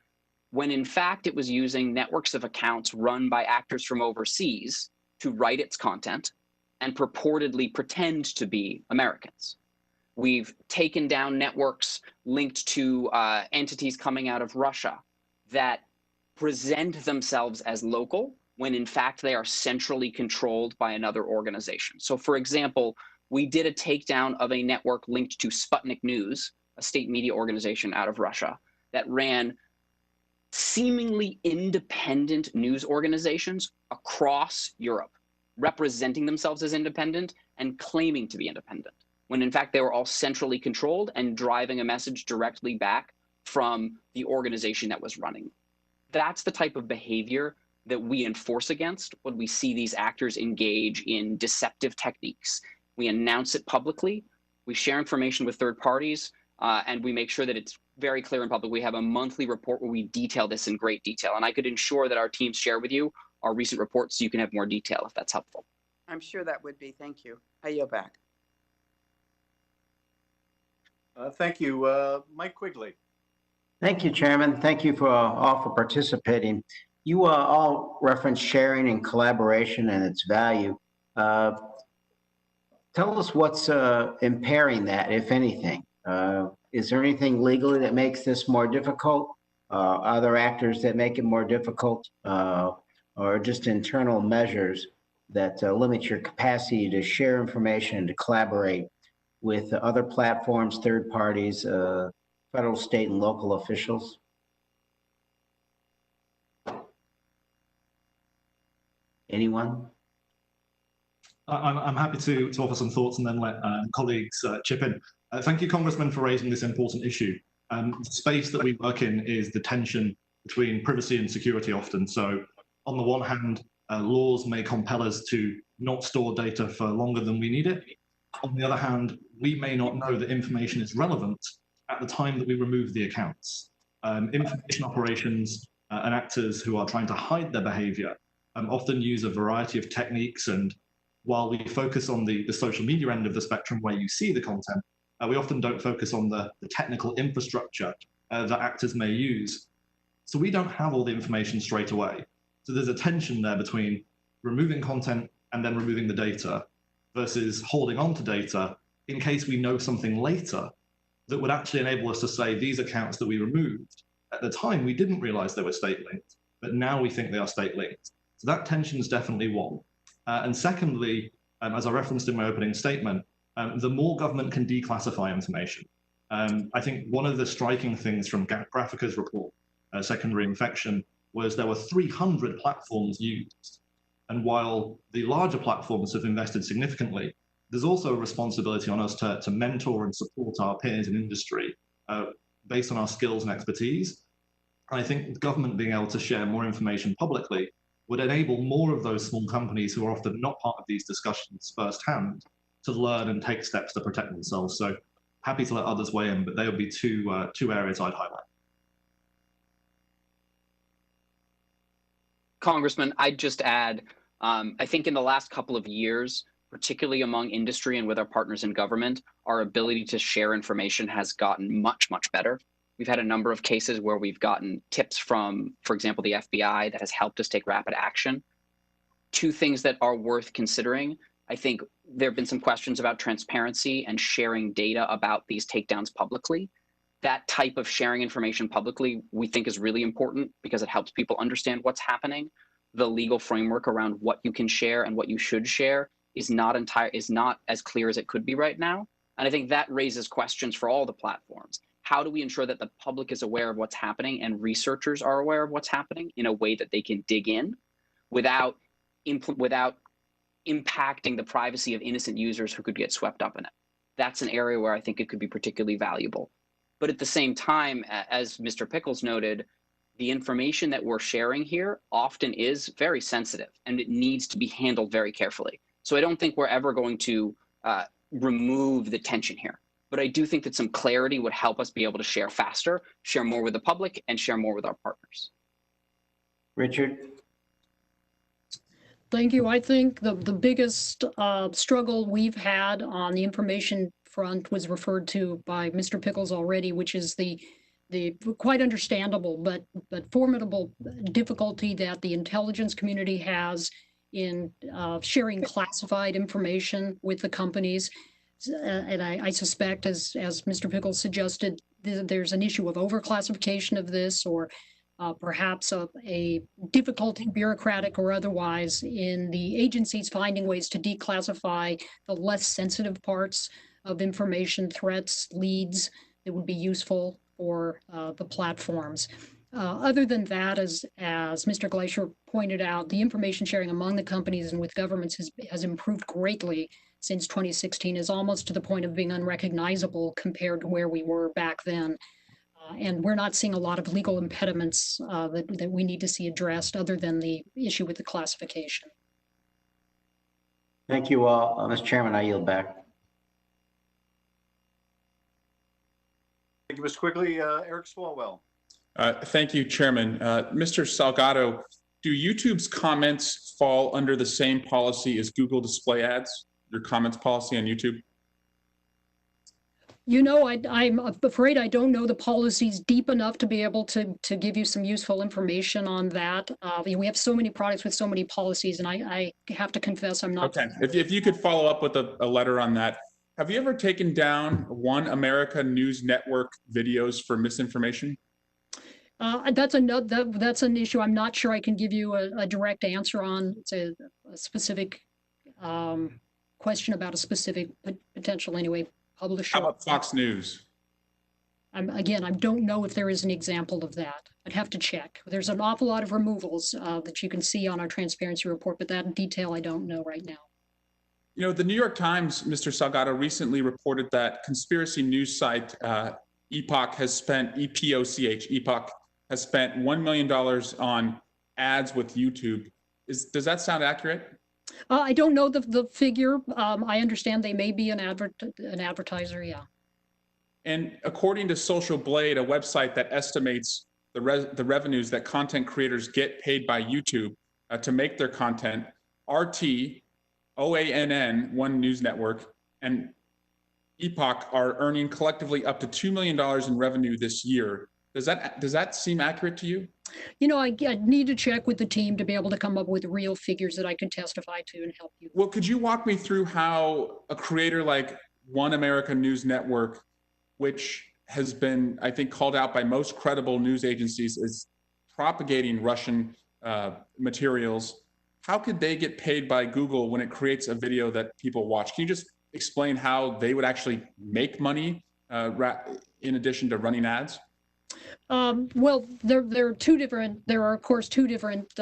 [SPEAKER 1] when in fact it was using networks of accounts run by actors from overseas to write its content and purportedly pretend to be Americans. We've taken down networks linked to entities coming out of Russia that present themselves as local when in fact they are centrally controlled by another organization. So for example, we did a takedown of a network linked to Sputnik News, a state media organization out of Russia, that ran seemingly independent news organizations across Europe, representing themselves as independent and claiming to be independent, when in fact they were all centrally controlled and driving a message directly back from the organization that was running. That's the type of behavior that we enforce against when we see these actors engage in deceptive techniques. We announce it publicly, we share information with third parties, and we make sure that it's very clear in public. We have a monthly report where we detail this in great detail, and I could ensure that our teams share with you our recent reports so you can have more detail if that's helpful.
[SPEAKER 7] I'm sure that would be. Thank you. I yield back.
[SPEAKER 2] Thank you. Mike Quigley.
[SPEAKER 8] Thank you, Chairman. Thank you for all for participating. You all referenced sharing and collaboration and its value. Tell us what's impairing that, if anything. Is there anything legally that makes this more difficult? Other actors that make it more difficult? Or just internal measures that limit your capacity to share information and to collaborate with other platforms, third parties, federal, state, and local officials? Anyone?
[SPEAKER 3] I'm happy to offer some thoughts and then let colleagues chip in. Thank you, Congressman, for raising this important issue. The space that we work in is the tension between privacy and security often. So on the one hand, laws may compel us to not store data for longer than we need it. On the other hand, we may not know that information is relevant at the time that we remove the accounts. Information operations and actors who are trying to hide their behavior often use a variety of techniques, and while we focus on the social media end of the spectrum where you see the content, we often don't focus on the technical infrastructure that actors may use. So we don't have all the information straight away. So there's a tension there between removing content and then removing the data versus holding on to data in case we know something later that would actually enable us to say these accounts that we removed, at the time we didn't realize they were state linked, but now we think they are state linked. So that tension is definitely one. And secondly, as I referenced in my opening statement, the more government can declassify information. I think one of the striking things from Graphica's report, Secondary Infection, was there were 300 platforms used. And while the larger platforms have invested significantly, there's also a responsibility on us to mentor and support our peers in industry based on our skills and expertise. And I think government being able to share more information publicly would enable more of those small companies who are often not part of these discussions firsthand to learn and take steps to protect themselves. So happy to let others weigh in, but they would be two areas I'd highlight.
[SPEAKER 1] Congressman, I'd just add, I think in the last couple of years, particularly among industry and with our partners in government, our ability to share information has gotten much, much better. We've had a number of cases where we've gotten tips from, for example, the FBI that has helped us take rapid action. Two things that are worth considering. I think there have been some questions about transparency and sharing data about these takedowns publicly. That type of sharing information publicly, we think is really important because it helps people understand what's happening. The legal framework around what you can share and what you should share is not as clear as it could be right now. And I think that raises questions for all the platforms. How do we ensure that the public is aware of what's happening and researchers are aware of what's happening in a way that they can dig in without impacting the privacy of innocent users who could get swept up in it? That's an area where I think it could be particularly valuable. But at the same time, as Mr. Pickles noted, the information that we're sharing here often is very sensitive and it needs to be handled very carefully. So I don't think we're ever going to remove the tension here. But I do think that some clarity would help us be able to share faster, share more with the public, and share more with our partners.
[SPEAKER 8] Richard?
[SPEAKER 4] Thank you. I think the biggest struggle we've had on the information front was referred to by Mr. Pickles already, which is the quite understandable but formidable difficulty that the intelligence community has in sharing classified information with the companies. And I suspect, as Mr. Pickles suggested, there's an issue of overclassification of this, or perhaps a difficulty, bureaucratic or otherwise, in the agencies finding ways to declassify the less sensitive parts of information, threats, leads that would be useful for the platforms. Other than that, as Mr. Gleicher pointed out, the information sharing among the companies and with governments has improved greatly since 2016, is almost to the point of being unrecognizable compared to where we were back then. And we're not seeing a lot of legal impediments that we need to see addressed other than the issue with the classification.
[SPEAKER 8] Thank you all. Mr. Chairman, I yield back.
[SPEAKER 2] Thank you, Mr. Quigley. Eric Swalwell.
[SPEAKER 9] Thank you, Chairman. Mr. Salgado, do YouTube's comments fall under the same policy as Google display ads, your comments policy on YouTube?
[SPEAKER 4] You know, I'm afraid I don't know the policies deep enough to be able to give you some useful information on that. We have so many products with so many policies, and I have to confess I'm not.
[SPEAKER 9] Okay, if you could follow up with a letter on that. Have you ever taken down One America News Network videos for misinformation?
[SPEAKER 4] That's an issue I'm not sure I can give you a direct answer on. It's a specific question about a specific potential, anyway, publisher.
[SPEAKER 9] How about Fox News?
[SPEAKER 4] Again, I don't know if there is an example of that. I'd have to check. There's an awful lot of removals that you can see on our transparency report, but that detail I don't know right now.
[SPEAKER 9] You know, the New York Times, Mr. Salgado, recently reported that conspiracy news site Epoch has spent, Epoch has spent $1 million on ads with YouTube. Does that sound accurate?
[SPEAKER 4] I don't know the figure. I understand they may be an advertiser, yeah.
[SPEAKER 9] And according to Social Blade, a website that estimates the revenues that content creators get paid by YouTube to make their content, RT, OANN, One News Network, and Epoch are earning collectively up to $2 million in revenue this year. Does that seem accurate to you?
[SPEAKER 4] You know, I need to check with the team to be able to come up with real figures that I can testify to and help you.
[SPEAKER 9] Well, could you walk me through how a creator like One America News Network, which has been, I think, called out by most credible news agencies as propagating Russian materials, how could they get paid by Google when it creates a video that people watch? Can you just explain how they would actually make money in addition to running ads?
[SPEAKER 4] Well, there are of course two different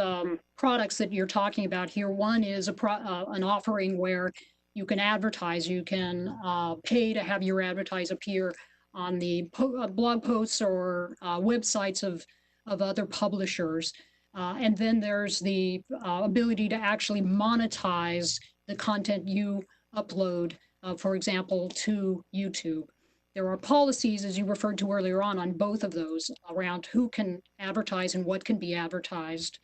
[SPEAKER 4] products that you're talking about here. One is an offering where you can advertise, you can pay to have your advertise appear on the blog posts or websites of other publishers. And then there's the ability to actually monetize the content you upload, for example, to YouTube. There are policies, as you referred to earlier on both of those, around who can advertise and what can be advertised.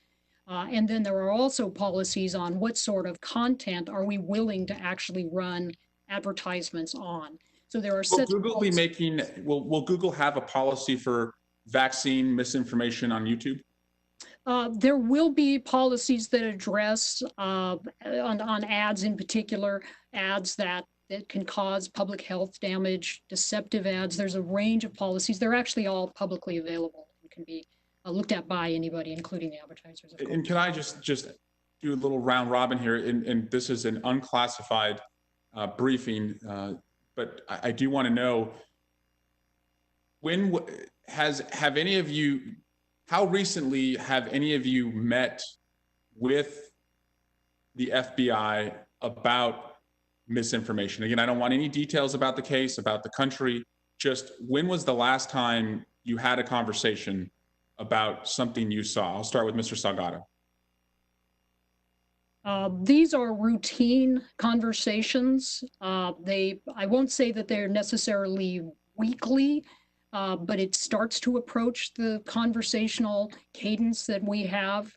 [SPEAKER 4] And then there are also policies on what sort of content are we willing to actually run advertisements on. So there are
[SPEAKER 9] will Google have a policy for vaccine misinformation on YouTube?
[SPEAKER 4] There will be policies that address on ads in particular, ads that can cause public health damage, deceptive ads. There's a range of policies. They're actually all publicly available and can be looked at by anybody, including the advertisers.
[SPEAKER 9] And can I just do a little round robin here? And this is an unclassified briefing, but I do want to know, how recently have any of you met with the FBI about misinformation? Again, I don't want any details about the case, about the country, just when was the last time you had a conversation about something you saw? I'll start with Mr. Salgado.
[SPEAKER 4] These are routine conversations. I won't say that they're necessarily weekly, but it starts to approach the conversational cadence that we have.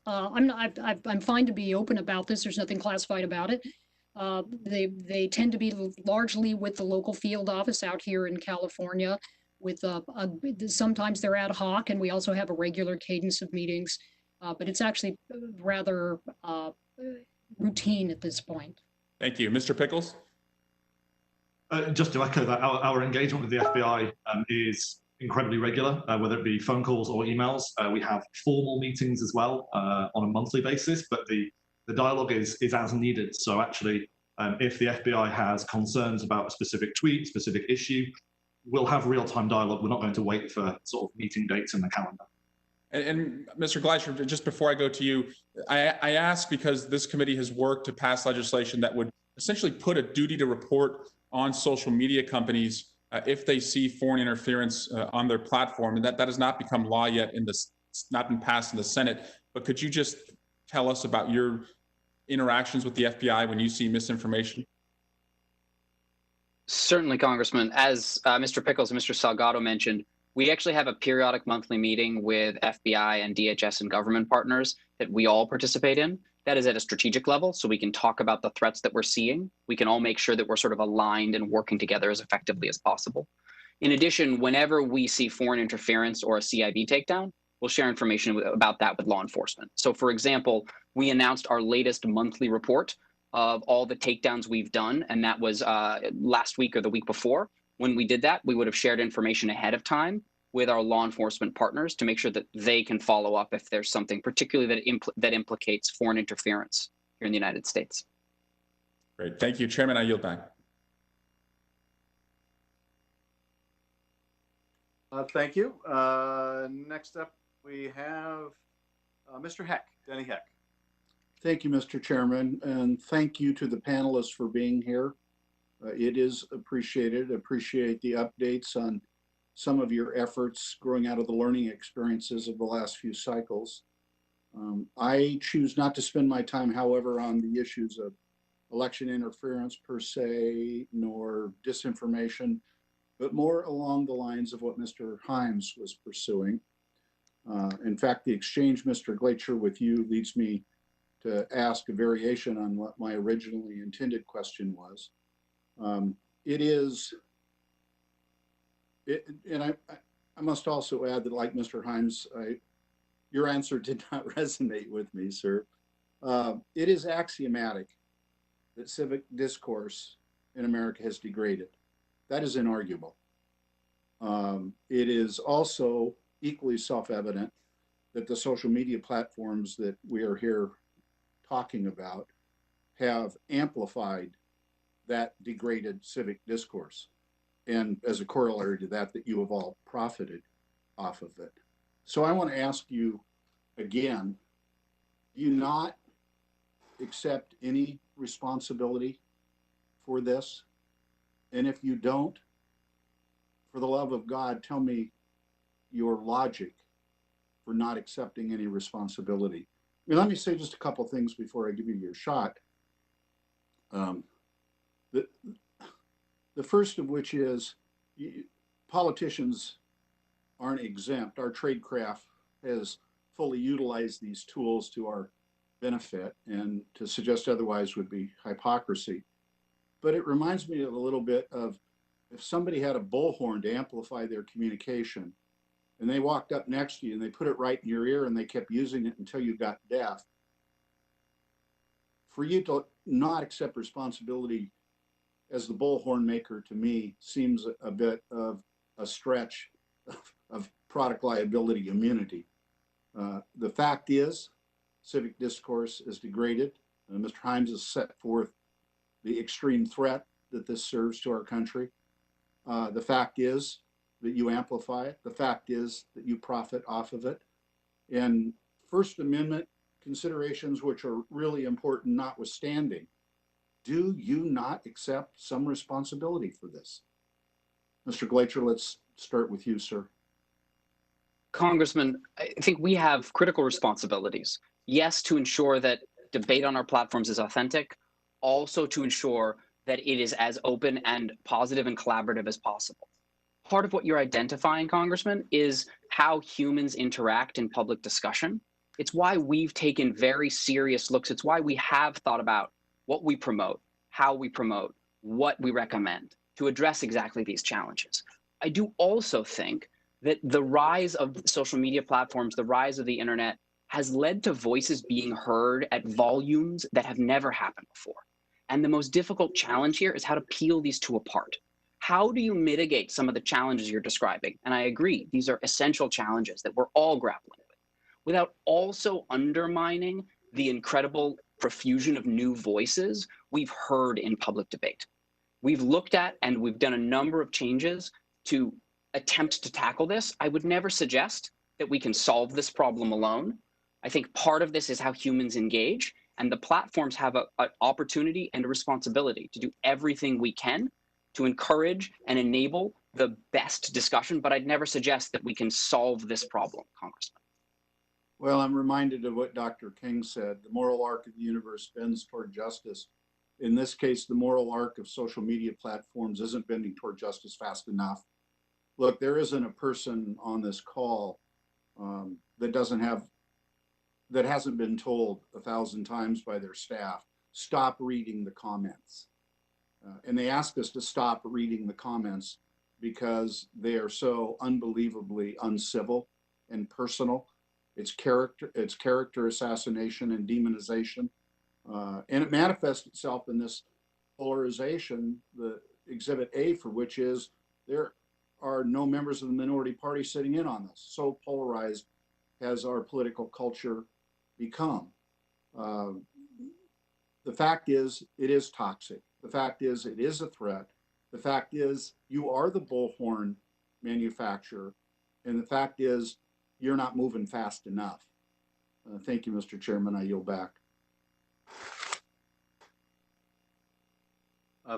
[SPEAKER 4] I'm fine to be open about this. There's nothing classified about it. They tend to be largely with the local field office out here in California. With sometimes they're ad hoc, and we also have a regular cadence of meetings. But it's actually rather routine at this point.
[SPEAKER 9] Thank you. Mr. Pickles?
[SPEAKER 3] Just to echo that, our engagement with the FBI is incredibly regular, whether it be phone calls or emails. We have formal meetings as well on a monthly basis, but the dialogue is as needed. So actually, if the FBI has concerns about a specific tweet, specific issue, we'll have real-time dialogue. We're not going to wait for sort of meeting dates in the calendar.
[SPEAKER 9] And Mr. Gleischer, just before I go to you, I ask because this committee has worked to pass legislation that would essentially put a duty to report on social media companies if they see foreign interference on their platform, and that has not become law yet. It's not been passed in the Senate. But could you just tell us about your interactions with the FBI when you see misinformation?
[SPEAKER 1] Certainly, Congressman. As Mr. Pickles and Mr. Salgado mentioned, we actually have a periodic monthly meeting with FBI and DHS and government partners that we all participate in. That is at a strategic level, so we can talk about the threats that we're seeing. We can all make sure that we're sort of aligned and working together as effectively as possible. In addition, whenever we see foreign interference or a CIV takedown, we'll share information about that with law enforcement. So for example, we announced our latest monthly report of all the takedowns we've done, and that was last week or the week before. When we did that, we would have shared information ahead of time with our law enforcement partners to make sure that they can follow up if there's something particularly that implicates foreign interference here in the United States.
[SPEAKER 9] Great. Thank you, Chairman. I yield back.
[SPEAKER 2] Thank you. Next up, we have Mr. Heck, Denny Heck.
[SPEAKER 10] Thank you, Mr. Chairman, and thank you to the panelists for being here. It is appreciated. Appreciate the updates on some of your efforts growing out of the learning experiences of the last few cycles. I choose not to spend my time, however, on the issues of election interference per se, nor disinformation, but more along the lines of what Mr. Himes was pursuing. In fact, the exchange, Mr. Gleischer, with you leads me to ask a variation on what my originally intended question was. And I must also add that, like Mr. Himes, your answer did not resonate with me, sir. It is axiomatic that civic discourse in America has degraded. That is inarguable. It is also equally self-evident that the social media platforms that we are here talking about have amplified that degraded civic discourse. And as a corollary to that, that you have all profited off of it. So I want to ask you again, do you not accept any responsibility for this? And if you don't, for the love of God, tell me your logic for not accepting any responsibility. I mean, let me say just a couple things before I give you your shot. The first of which is politicians aren't exempt. Our tradecraft has fully utilized these tools to our benefit, and to suggest otherwise would be hypocrisy. But it reminds me of a little bit of if somebody had a bullhorn to amplify their communication, and they walked up next to you and they put it right in your ear and they kept using it until you got deaf. For you to not accept responsibility as the bullhorn maker, to me, seems a bit of a stretch of product liability immunity. The fact is, civic discourse is degraded. Mr. Himes has set forth the extreme threat that this serves to our country. The fact is that you amplify it. The fact is that you profit off of it. And First Amendment considerations, which are really important notwithstanding, do you not accept some responsibility for this? Mr. Glacher, let's start with you, sir.
[SPEAKER 1] Congressman, I think we have critical responsibilities. Yes, to ensure that debate on our platforms is authentic, also to ensure that it is as open and positive and collaborative as possible. Part of what you're identifying, Congressman, is how humans interact in public discussion. It's why we've taken very serious looks. It's why we have thought about what we promote, how we promote, what we recommend to address exactly these challenges. I do also think that the rise of social media platforms, the rise of the internet, has led to voices being heard at volumes that have never happened before. And the most difficult challenge here is how to peel these two apart. How do you mitigate some of the challenges you're describing? And I agree, these are essential challenges that we're all grappling with, without also undermining the incredible profusion of new voices we've heard in public debate. We've looked at and we've done a number of changes to attempt to tackle this. I would never suggest that we can solve this problem alone. I think part of this is how humans engage, and the platforms have an opportunity and a responsibility to do everything we can to encourage and enable the best discussion, but I'd never suggest that we can solve this problem, Congressman.
[SPEAKER 10] Well, I'm reminded of what Dr. King said. The moral arc of the universe bends toward justice. In this case, the moral arc of social media platforms isn't bending toward justice fast enough. Look, there isn't a person on this call that hasn't been told 1,000 times by their staff, stop reading the comments. And they ask us to stop reading the comments because they are so unbelievably uncivil and personal. It's character assassination and demonization. And it manifests itself in this polarization, the exhibit A, for which is there are no members of the minority party sitting in on this. So polarized has our political culture become. The fact is, it is toxic. The fact is, it is a threat. The fact is, you are the bullhorn manufacturer. And the fact is, you're not moving fast enough. Thank you, Mr. Chairman. I yield back.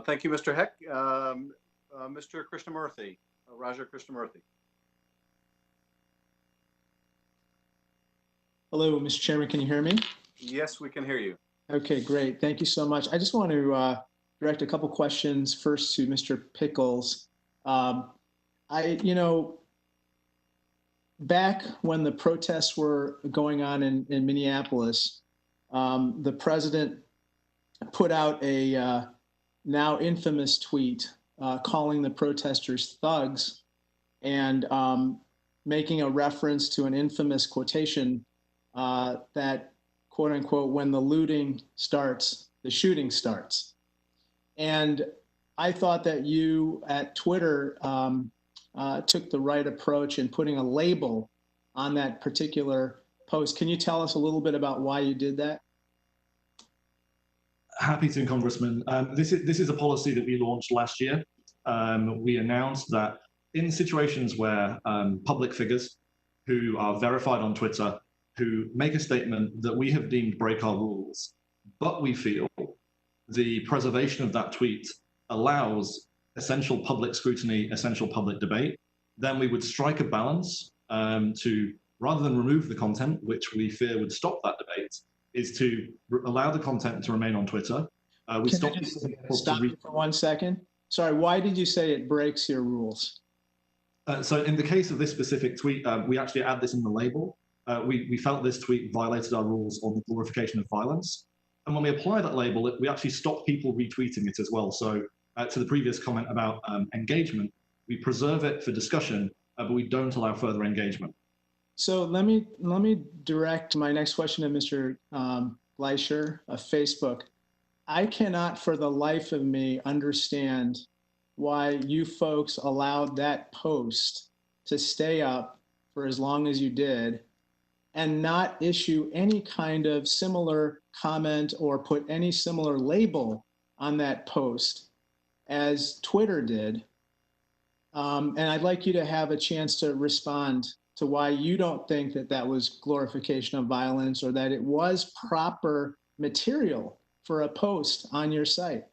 [SPEAKER 2] Thank you, Mr. Heck. Mr. Krishnamurthy, Raja Krishnamurthy.
[SPEAKER 11] Hello, Mr. Chairman, can you hear me?
[SPEAKER 2] Yes, we can hear you.
[SPEAKER 11] Okay, great. Thank you so much. I just want to direct a couple questions first to Mr. Pickles. Back when the protests were going on in Minneapolis, the president put out a now infamous tweet calling the protesters thugs and making a reference to an infamous quotation that, quote unquote, when the looting starts, the shooting starts. And I thought that you at Twitter took the right approach in putting a label on that particular post. Can you tell us a little bit about why you did that?
[SPEAKER 3] Happy to, Congressman. This is a policy that we launched last year. We announced that in situations where public figures who are verified on Twitter, who make a statement that we have deemed break our rules, but we feel the preservation of that tweet allows essential public scrutiny, essential public debate, then we would strike a balance to, rather than remove the content, which we fear would stop that debate, is to allow the content to remain on Twitter. We
[SPEAKER 11] stop you for 1 second. Sorry, why did you say it breaks your rules?
[SPEAKER 3] So in the case of this specific tweet, we actually add this in the label. We felt this tweet violated our rules on the glorification of violence. And when we apply that label, we actually stop people retweeting it as well. So to the previous comment about engagement, we preserve it for discussion, but we don't allow further engagement.
[SPEAKER 11] So let me direct my next question to Mr. Gleicher of Facebook. I cannot for the life of me understand why you folks allowed that post to stay up for as long as you did and not issue any kind of similar comment or put any similar label on that post as Twitter did. And I'd like you to have a chance to respond to why you don't think that that was glorification of violence or that it was proper material for a post on your site.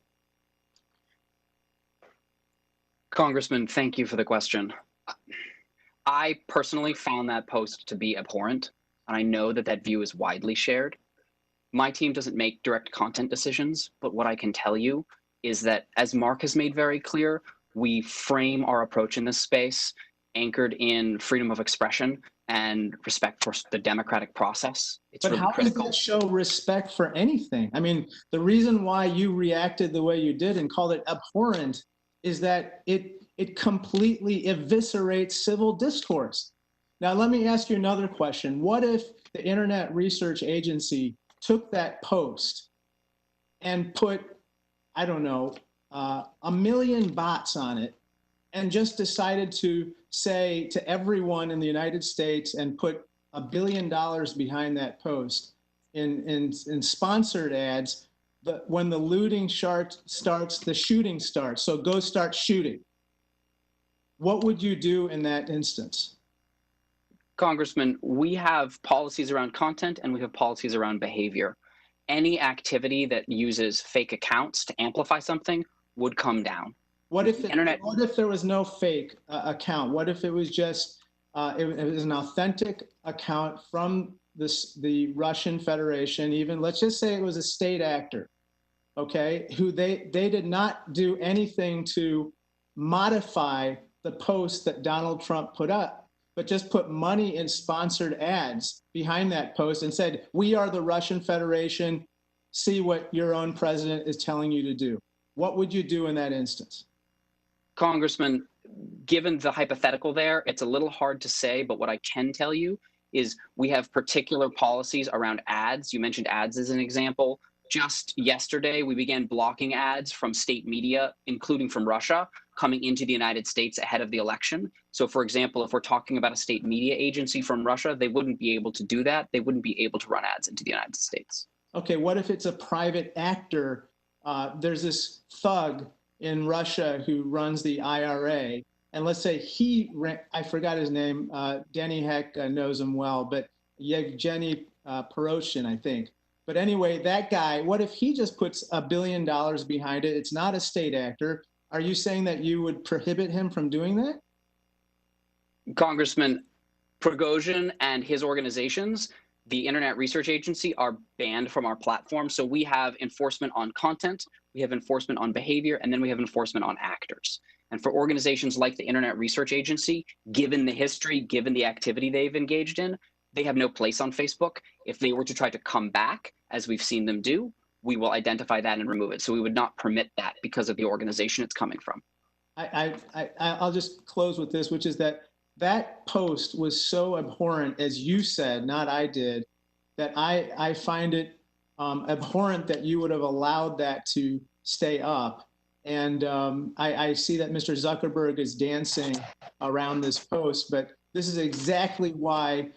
[SPEAKER 1] Congressman, thank you for the question. I personally found that post to be abhorrent, and I know that that view is widely shared. My team doesn't make direct content decisions, but what I can tell you is that, as Mark has made very clear, we frame our approach in this space anchored in freedom of expression and respect for the democratic process. It's
[SPEAKER 11] But
[SPEAKER 1] really
[SPEAKER 11] how
[SPEAKER 1] critical.
[SPEAKER 11] does that show respect for anything? I mean, the reason why you reacted the way you did and called it abhorrent is that it completely eviscerates civil discourse. Now, let me ask you another question. What if the Internet Research Agency took that post and put, I don't know, 1 million bots on it and just decided to say to everyone in the United States and put $1 billion behind that post in sponsored ads, but when the looting starts, the shooting starts. So go start shooting. What would you do in that instance?
[SPEAKER 1] Congressman, we have policies around content and we have policies around behavior. Any activity that uses fake accounts to amplify something would come down.
[SPEAKER 11] What if
[SPEAKER 1] What
[SPEAKER 11] if there was no fake account? What if it was just it was an authentic account from the Russian Federation? Even let's just say it was a state actor, okay, who they did not do anything to modify the post that Donald Trump put up, but just put money in sponsored ads behind that post and said, "We are the Russian Federation. See what your own president is telling you to do." What would you do in that instance?
[SPEAKER 1] Congressman, given the hypothetical there, it's a little hard to say, but what I can tell you is we have particular policies around ads. You mentioned ads as an example. Just yesterday, we began blocking ads from state media, including from Russia, coming into the United States ahead of the election. So for example, if we're talking about a state media agency from Russia, they wouldn't be able to do that. They wouldn't be able to run ads into the United States.
[SPEAKER 11] Okay, what if it's a private actor? There's this thug in Russia who runs the IRA, and let's say I forgot his name, Denny Heck knows him well, but Yevgeny Peroshin, I think. But anyway, that guy, what if he just puts $1 billion behind it? It's not a state actor. Are you saying that you would prohibit him from doing that?
[SPEAKER 1] Congressman, Prigozhin and his organizations, the Internet Research Agency, are banned from our platform. So we have enforcement on content, we have enforcement on behavior, and then we have enforcement on actors. And for organizations like the Internet Research Agency, given the history, given the activity they've engaged in, they have no place on Facebook. If they were to try to come back, as we've seen them do, we will identify that and remove it. So we would not permit that because of the organization it's coming from.
[SPEAKER 11] I'll just close with this, which is that post was so abhorrent, as you said, not I did, that I find it abhorrent that you would have allowed that to stay up. And I see that Mr. Zuckerberg is dancing around this post, but this is exactly why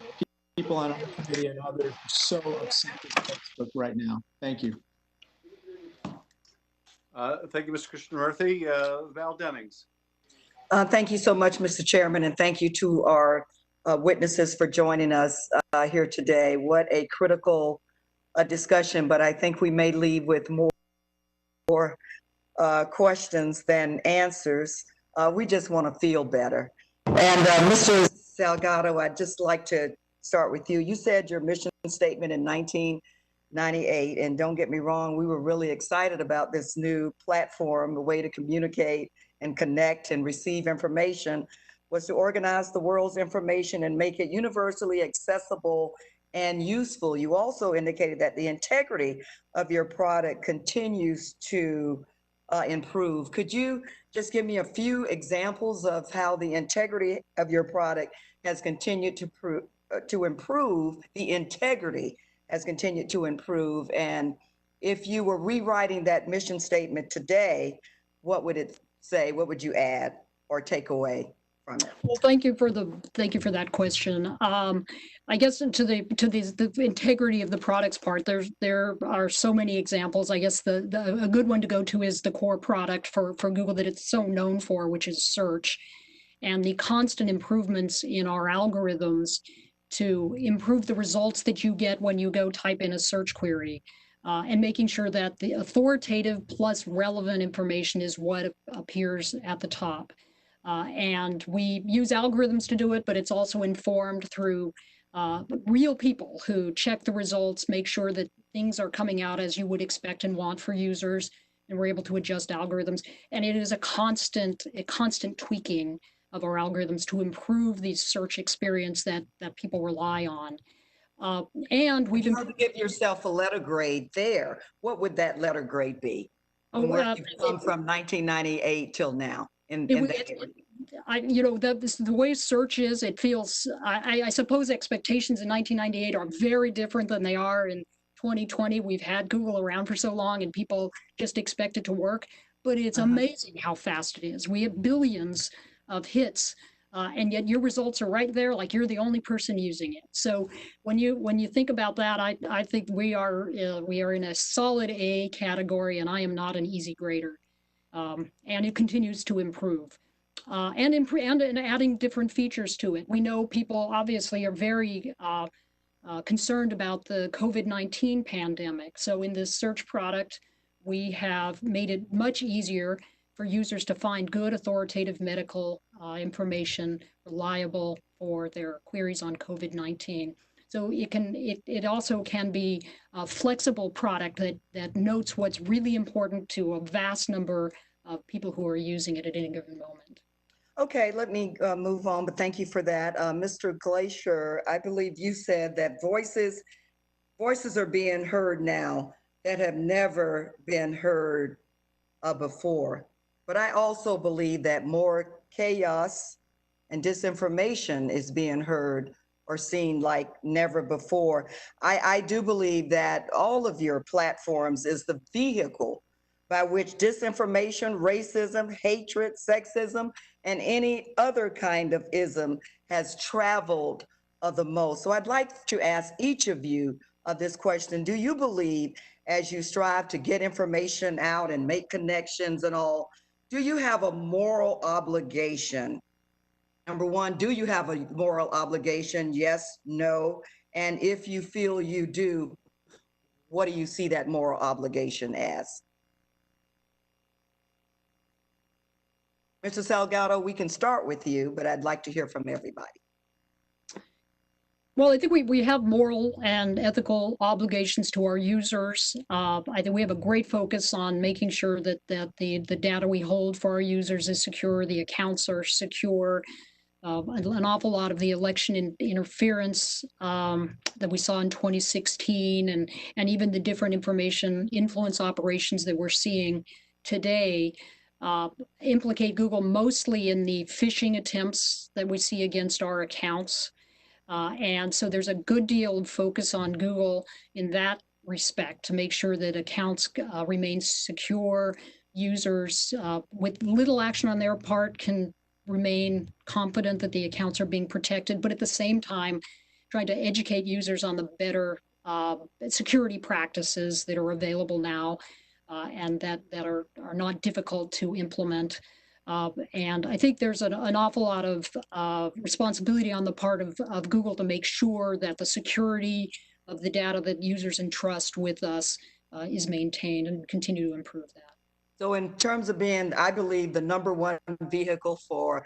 [SPEAKER 11] people on our committee and others are so upset with Facebook right now. Thank you.
[SPEAKER 2] Thank you, Mr. Krishnamurthy. Val Dennings.
[SPEAKER 12] Thank you so much, Mr. Chairman, and thank you to our witnesses for joining us here today. What a critical discussion, but I think we may leave with more questions than answers. We just want to feel better. And Mr. Salgado, I'd just like to start with you. You said your mission statement in 1998, and don't get me wrong, we were really excited about this new platform, the way to communicate and connect and receive information was to organize the world's information and make it universally accessible and useful. You also indicated that the integrity of your product continues to improve. Could you just give me a few examples of how the integrity of your product has continued to improve, the integrity has continued to improve? And if you were rewriting that mission statement today, what would it say? What would you add or take away from it?
[SPEAKER 4] Well, thank you for that question. I guess to the integrity of the products part, there are so many examples. I guess a good one to go to is the core product for Google that it's so known for, which is search, and the constant improvements in our algorithms to improve the results that you get when you go type in a search query. And making sure that the authoritative plus relevant information is what appears at the top. And we use algorithms to do it, but it's also informed through real people who check the results, make sure that things are coming out as you would expect and want for users, and we're able to adjust algorithms. And it is a constant tweaking of our algorithms to improve the search experience that people rely on. And we've
[SPEAKER 12] been to give yourself a letter grade there. What would that letter grade be? From where you've come from 1998 till now.
[SPEAKER 4] The way search is, it feels, I suppose expectations in 1998 are very different than they are in 2020. We've had Google around for so long and people just expect it to work, but it's amazing how fast it is. We have billions of hits, and yet your results are right there, like you're the only person using it. So when you think about that, I think we are in a solid A category, and I am not an easy grader. And it continues to improve. And adding different features to it. We know people obviously are very concerned about the COVID-19 pandemic. So in this search product, we have made it much easier for users to find good authoritative medical information, reliable for their queries on COVID-19. So it also can be a flexible product that notes what's really important to a vast number of people who are using it at any given moment.
[SPEAKER 12] Okay, let me move on, but thank you for that. Mr. Glacier, I believe you said that voices are being heard now that have never been heard before. But I also believe that more chaos and disinformation is being heard or seen like never before. I do believe that all of your platforms is the vehicle by which disinformation, racism, hatred, sexism, and any other kind of ism has traveled the most. So I'd like to ask each of you this question. Do you believe, as you strive to get information out and make connections and all, do you have a moral obligation? Number one, do you have a moral obligation? Yes, no. And if you feel you do, what do you see that moral obligation as? Mr. Salgado, we can start with you, but I'd like to hear from everybody.
[SPEAKER 4] Well, I think we have moral and ethical obligations to our users. I think we have a great focus on making sure that the data we hold for our users is secure, the accounts are secure. An awful lot of the election interference that we saw in 2016 and even the different information influence operations that we're seeing today implicate Google mostly in the phishing attempts that we see against our accounts. And so there's a good deal of focus on Google in that respect to make sure that accounts remain secure. Users with little action on their part can remain confident that the accounts are being protected, but at the same time, trying to educate users on the better security practices that are available now and that are not difficult to implement. And I think there's an awful lot of responsibility on the part of Google to make sure that the security of the data that users entrust with us is maintained and continue to improve that.
[SPEAKER 12] So in terms of being, I believe, the number one vehicle for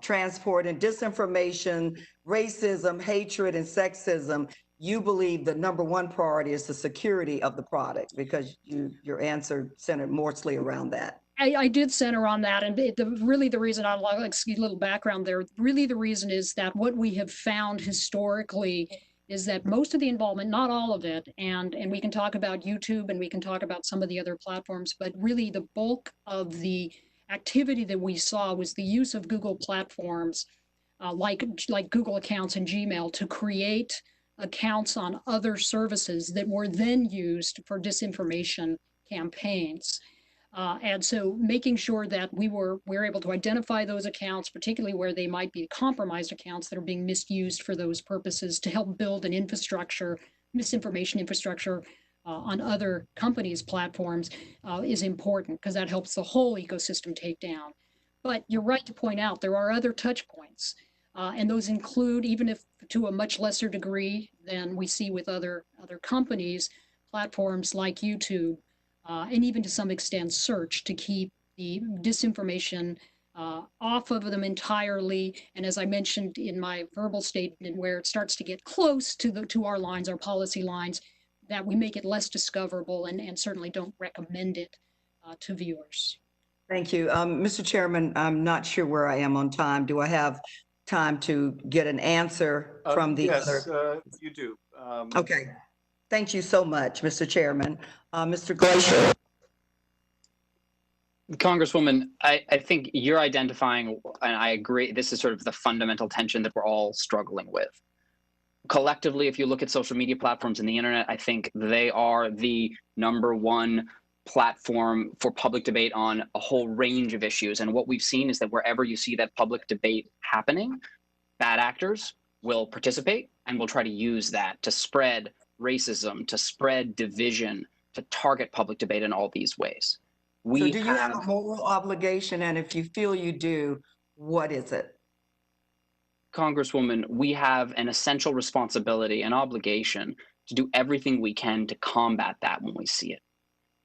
[SPEAKER 12] transporting disinformation, racism, hatred, and sexism, you believe the number one priority is the security of the product because your answer centered mostly around that.
[SPEAKER 4] I did center on that, and really the reason I'd like to give a little background there, really the reason is that what we have found historically is that most of the involvement, not all of it, and we can talk about YouTube and we can talk about some of the other platforms, but really the bulk of the activity that we saw was the use of Google platforms like Google accounts and Gmail to create accounts on other services that were then used for disinformation campaigns. And so making sure that we're able to identify those accounts, particularly where they might be compromised accounts that are being misused for those purposes to help build an infrastructure, misinformation infrastructure on other companies' platforms is important because that helps the whole ecosystem take down. But you're right to point out there are other touch points. And those include, even if to a much lesser degree than we see with other companies, platforms like YouTube, and even to some extent search to keep the disinformation off of them entirely. And as I mentioned in my verbal statement, where it starts to get close to our lines, our policy lines, that we make it less discoverable and certainly don't recommend it to viewers.
[SPEAKER 12] Thank you. Mr. Chairman, I'm not sure where I am on time. Do I have time to get an answer from the
[SPEAKER 2] yes,
[SPEAKER 12] other?
[SPEAKER 2] you do.
[SPEAKER 12] Okay. Thank you so much, Mr. Chairman. Mr. Glacier.
[SPEAKER 1] Congresswoman, I think you're identifying, and I agree, this is sort of the fundamental tension that we're all struggling with. Collectively, if you look at social media platforms and the internet, I think they are the #1 platform for public debate on a whole range of issues. And what we've seen is that wherever you see that public debate happening, bad actors will participate and will try to use that to spread racism, to spread division, to target public debate in all these ways.
[SPEAKER 12] So do you have a moral obligation? And if you feel you do, what is it?
[SPEAKER 1] Congresswoman, we have an essential responsibility and obligation to do everything we can to combat that when we see it.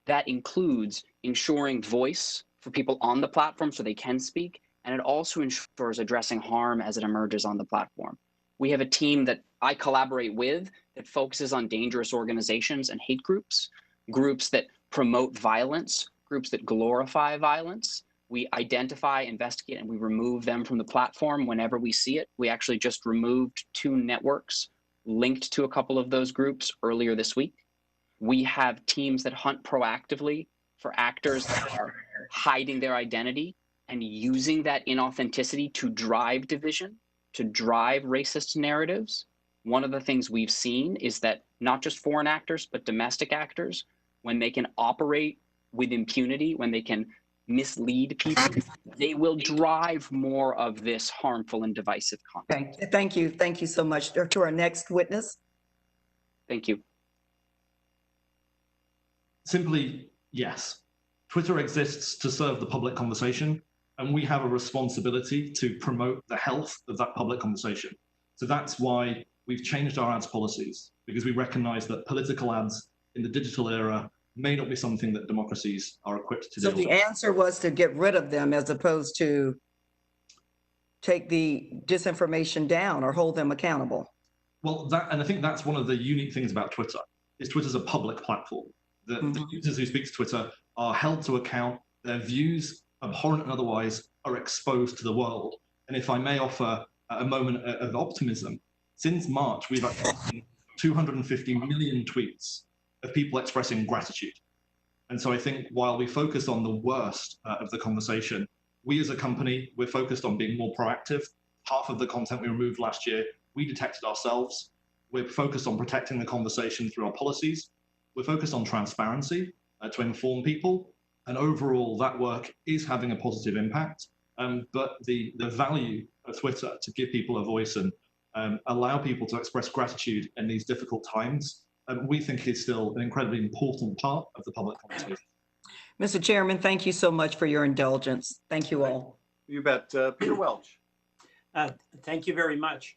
[SPEAKER 1] That includes ensuring voice for people on the platform so they can speak, and it also ensures addressing harm as it emerges on the platform. We have a team that I collaborate with that focuses on dangerous organizations and hate groups, groups that promote violence, groups that glorify violence. We identify, investigate, and we remove them from the platform whenever we see it. We actually just removed 2 networks linked to a couple of those groups earlier this week. We have teams that hunt proactively for actors that are hiding their identity and using that inauthenticity to drive division, to drive racist narratives. One of the things we've seen is that not just foreign actors, but domestic actors, when they can operate with impunity, when they can mislead people, they will drive more of this harmful and divisive content.
[SPEAKER 12] Okay. Thank you. Thank you so much. To our next witness.
[SPEAKER 1] Thank you.
[SPEAKER 3] Simply, yes. Twitter exists to serve the public conversation, and we have a responsibility to promote the health of that public conversation. So that's why we've changed our ads policies, because we recognize that political ads in the digital era may not be something that democracies are equipped to do.
[SPEAKER 12] So the answer was to get rid of them as opposed to take the disinformation down or hold them accountable.
[SPEAKER 3] Well, and I think that's one of the unique things about Twitter, is Twitter's a public platform. The users who speak to Twitter are held to account. Their views, abhorrent and otherwise, are exposed to the world. And if I may offer a moment of optimism, since March, we've actually seen 250 million tweets of people expressing gratitude. And so I think while we focus on the worst of the conversation, we as a company, we're focused on being more proactive. Half of the content we removed last year, we detected ourselves. We're focused on protecting the conversation through our policies. We're focused on transparency to inform people. And overall, that work is having a positive impact. But the value of Twitter to give people a voice and allow people to express gratitude in these difficult times, we think is still an incredibly important part of the public conversation.
[SPEAKER 12] Mr. Chairman, thank you so much for your indulgence. Thank you all.
[SPEAKER 2] You bet. Peter Welch.
[SPEAKER 13] Thank you very much.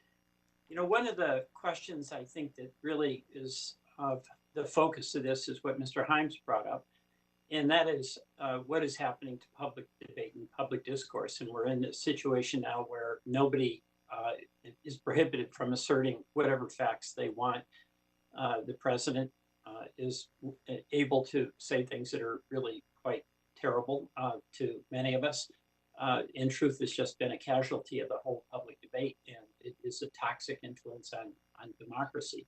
[SPEAKER 13] You know, one of the questions I think that really is of the focus of this is what Mr. Himes brought up, and that is what is happening to public debate and public discourse. And we're in a situation now where nobody is prohibited from asserting whatever facts they want. The president is able to say things that are really quite terrible to many of us. In truth, it's just been a casualty of the whole public debate, and it is a toxic influence on democracy.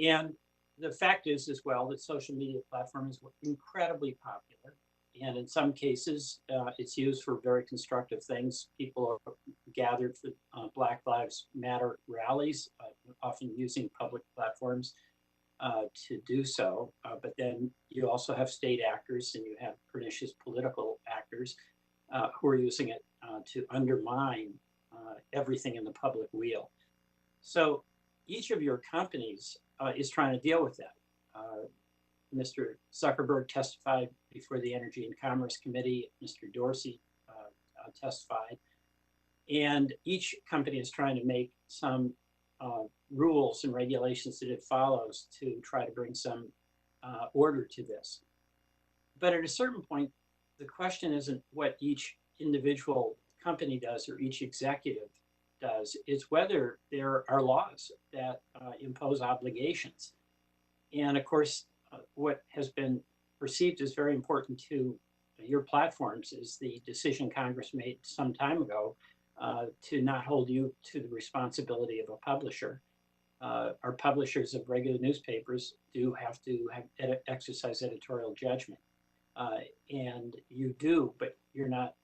[SPEAKER 13] And the fact is as well that social media platforms were incredibly popular. And in some cases, it's used for very constructive things. People are gathered for Black Lives Matter rallies, often using public platforms to do so. But then you also have state actors and you have pernicious political actors who are using it to undermine everything in the public wheel. So each of your companies is trying to deal with that. Mr. Zuckerberg testified before the Energy and Commerce Committee. Mr. Dorsey testified. And each company is trying to make some rules and regulations that it follows to try to bring some order to this. But at a certain point, the question isn't what each individual company does or each executive does. It's whether there are laws that impose obligations. And of course, what has been perceived as very important to your platforms is the decision Congress made some time ago to not hold you to the responsibility of a publisher. Our publishers of regular newspapers do have to exercise editorial judgment. And you do, but you're not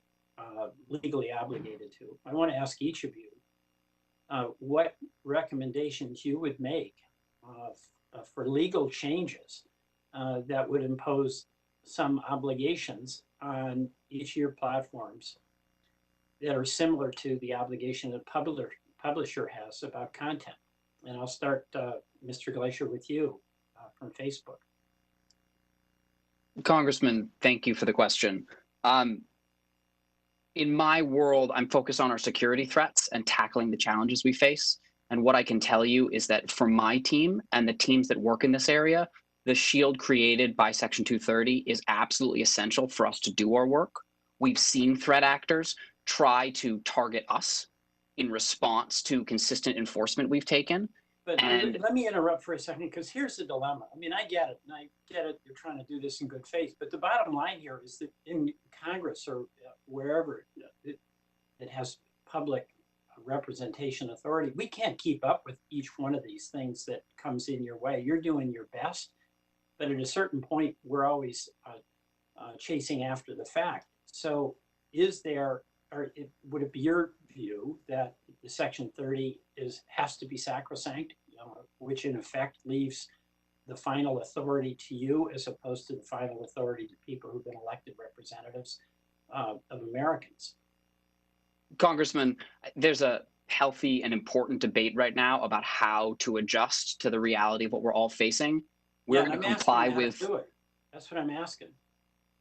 [SPEAKER 13] legally obligated to. I want to ask each of you what recommendations you would make for legal changes that would impose some obligations on each of your platforms that are similar to the obligation that publisher has about content. And I'll start, Mr. Glacier, with you from Facebook.
[SPEAKER 1] Congressman, thank you for the question. In my world, I'm focused on our security threats and tackling the challenges we face. And what I can tell you is that for my team and the teams that work in this area, the shield created by Section 230 is absolutely essential for us to do our work. We've seen threat actors try to target us in response to consistent enforcement we've taken.
[SPEAKER 13] But let me interrupt for a second, because here's the dilemma. I mean, I get it, and I get it. You're trying to do this in good faith. But the bottom line here is that in Congress or wherever it has public representation authority, we can't keep up with each one of these things that comes in your way. You're doing your best, but at a certain point, we're always chasing after the fact. So is there, or would it be your view that the Section 30 has to be sacrosanct, which in effect leaves the final authority to you as opposed to the final authority to people who've been elected representatives of Americans?
[SPEAKER 1] Congressman, there's a healthy and important debate right now about how to adjust to the reality of what we're all facing. We're going to comply with.
[SPEAKER 13] That's what I'm asking.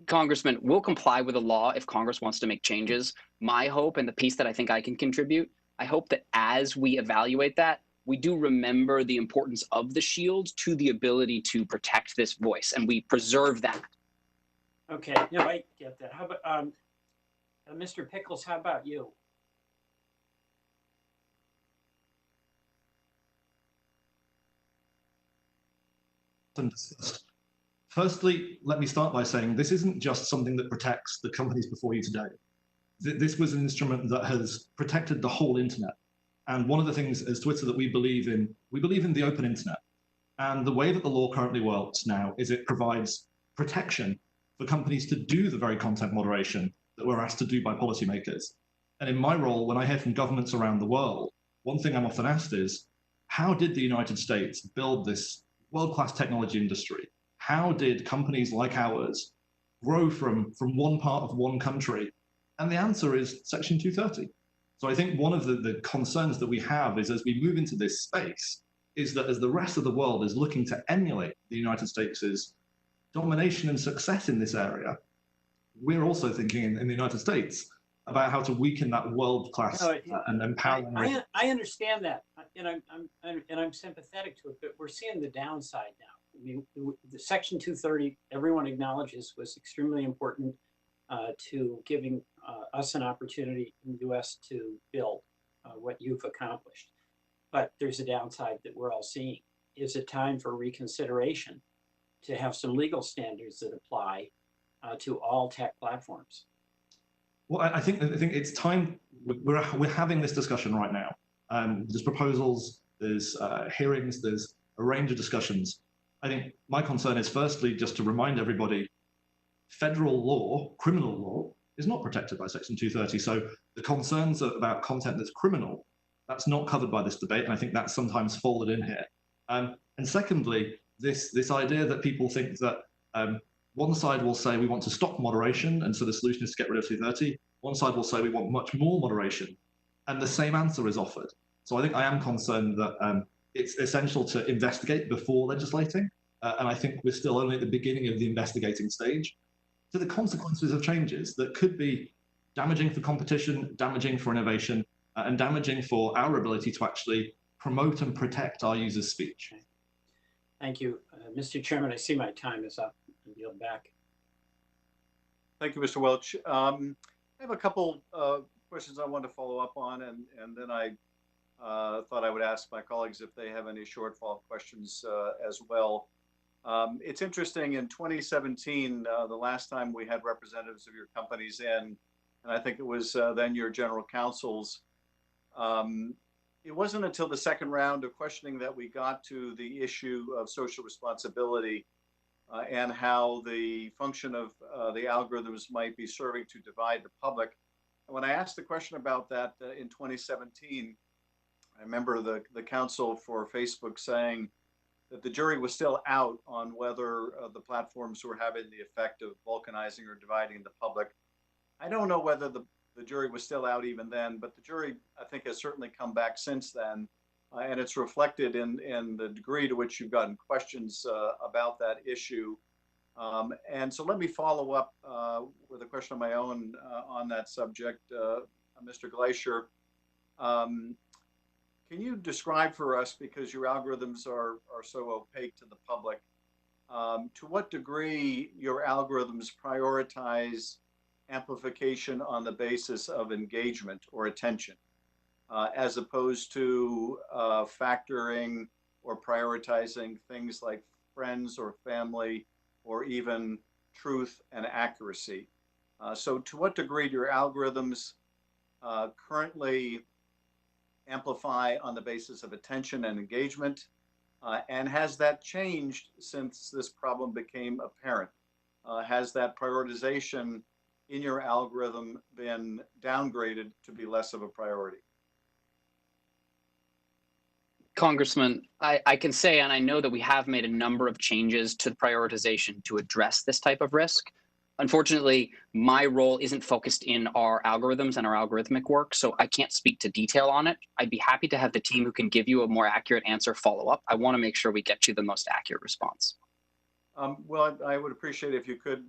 [SPEAKER 1] Congressman, we'll comply with the law if Congress wants to make changes. My hope, and the piece that I think I can contribute, I hope that as we evaluate that, we do remember the importance of the shield to the ability to protect this voice, and we preserve that.
[SPEAKER 13] Okay, no, I get that. How about Mr. Pickles? How about you?
[SPEAKER 3] Firstly, let me start by saying this isn't just something that protects the companies before you today. This was an instrument that has protected the whole internet. And one of the things as Twitter that we believe in the open internet. And the way that the law currently works now is it provides protection for companies to do the very content moderation that we're asked to do by policymakers. And in my role, when I hear from governments around the world, one thing I'm often asked is, how did the United States build this world-class technology industry? How did companies like ours grow from one part of one country? And the answer is Section 230. So I think one of the concerns that we have is as we move into this space, is that as the rest of the world is looking to emulate the United States' domination and success in this area, we're also thinking in the United States about how to weaken that world-class and empowering.
[SPEAKER 13] I understand that, and I'm sympathetic to it, but we're seeing the downside now. I mean, the Section 230, everyone acknowledges, was extremely important to giving us an opportunity in the U.S. to build what you've accomplished. But there's a downside that we're all seeing. Is it time for reconsideration to have some legal standards that apply to all tech platforms?
[SPEAKER 3] Well, I think it's time. We're having this discussion right now. There's proposals, there's hearings, there's a range of discussions. I think my concern is firstly just to remind everybody, federal law, criminal law, is not protected by Section 230. So the concerns about content that's criminal, that's not covered by this debate, and I think that's sometimes folded in here. And secondly, this idea that people think that one side will say we want to stop moderation, and so the solution is to get rid of 230. One side will say we want much more moderation, and the same answer is offered. So I think I am concerned that it's essential to investigate before legislating, and I think we're still only at the beginning of the investigating stage. So the consequences of changes that could be damaging for competition, damaging for innovation, and damaging for our ability to actually promote and protect our users' speech.
[SPEAKER 13] Thank you. Mr. Chairman, I see my time is up. I yield back.
[SPEAKER 2] Thank you, Mr. Welch. I have a couple questions I want to follow up on, and then I thought I would ask my colleagues if they have any short follow-up questions as well. It's interesting, in 2017, the last time we had representatives of your companies in, and I think it was then your general counsels, it wasn't until the second round of questioning that we got to the issue of social responsibility and how the function of the algorithms might be serving to divide the public. And when I asked the question about that in 2017, I remember the counsel for Facebook saying that the jury was still out on whether the platforms were having the effect of balkanizing or dividing the public. I don't know whether the jury was still out even then, but the jury, I think, has certainly come back since then. And it's reflected in the degree to which you've gotten questions about that issue. And so let me follow up with a question of my own on that subject. Mr. Gleischer, can you describe for us, because your algorithms are so opaque to the public, to what degree your algorithms prioritize amplification on the basis of engagement or attention, as opposed to factoring or prioritizing things like friends or family or even truth and accuracy? So to what degree do your algorithms currently amplify on the basis of attention and engagement? And has that changed since this problem became apparent? Has that prioritization in your algorithm been downgraded to be less of a priority?
[SPEAKER 1] Congressman, I can say, and I know that we have made a number of changes to the prioritization to address this type of risk. Unfortunately, my role isn't focused in our algorithms and our algorithmic work, so I can't speak to detail on it. I'd be happy to have the team who can give you a more accurate answer follow up. I want to make sure we get you the most accurate response.
[SPEAKER 2] Well, I would appreciate it if you could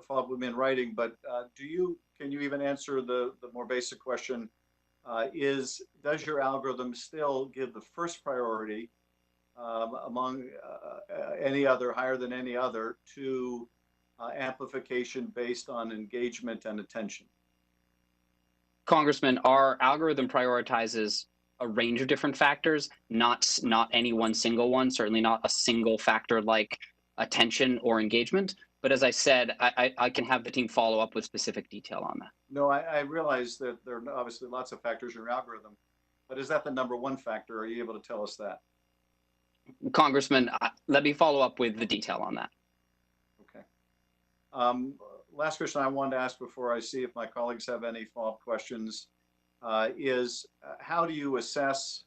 [SPEAKER 2] follow up with me in writing, but can you even answer the more basic question? Does your algorithm still give the first priority among any other, higher than any other, to amplification based on engagement and attention?
[SPEAKER 1] Congressman, our algorithm prioritizes a range of different factors, not any one single one, certainly not a single factor like attention or engagement. But as I said, I can have the team follow up with specific detail on that.
[SPEAKER 2] No, I realize that there are obviously lots of factors in your algorithm, but is that the number one factor? Are you able to tell us that?
[SPEAKER 1] Congressman, let me follow up with the detail on that.
[SPEAKER 2] Okay. Last question I wanted to ask before I see if my colleagues have any follow-up questions is how do you assess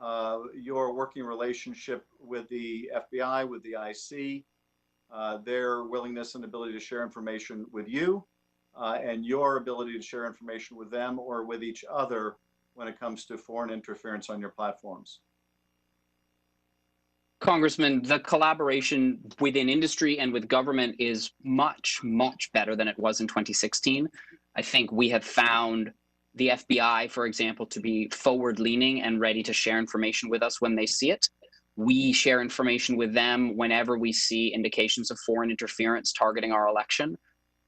[SPEAKER 2] your working relationship with the FBI, with the IC, their willingness and ability to share information with you, and your ability to share information with them or with each other when it comes to foreign interference on your platforms?
[SPEAKER 1] Congressman, the collaboration within industry and with government is much, much better than it was in 2016. I think we have found the FBI, for example, to be forward-leaning and ready to share information with us when they see it. We share information with them whenever we see indications of foreign interference targeting our election.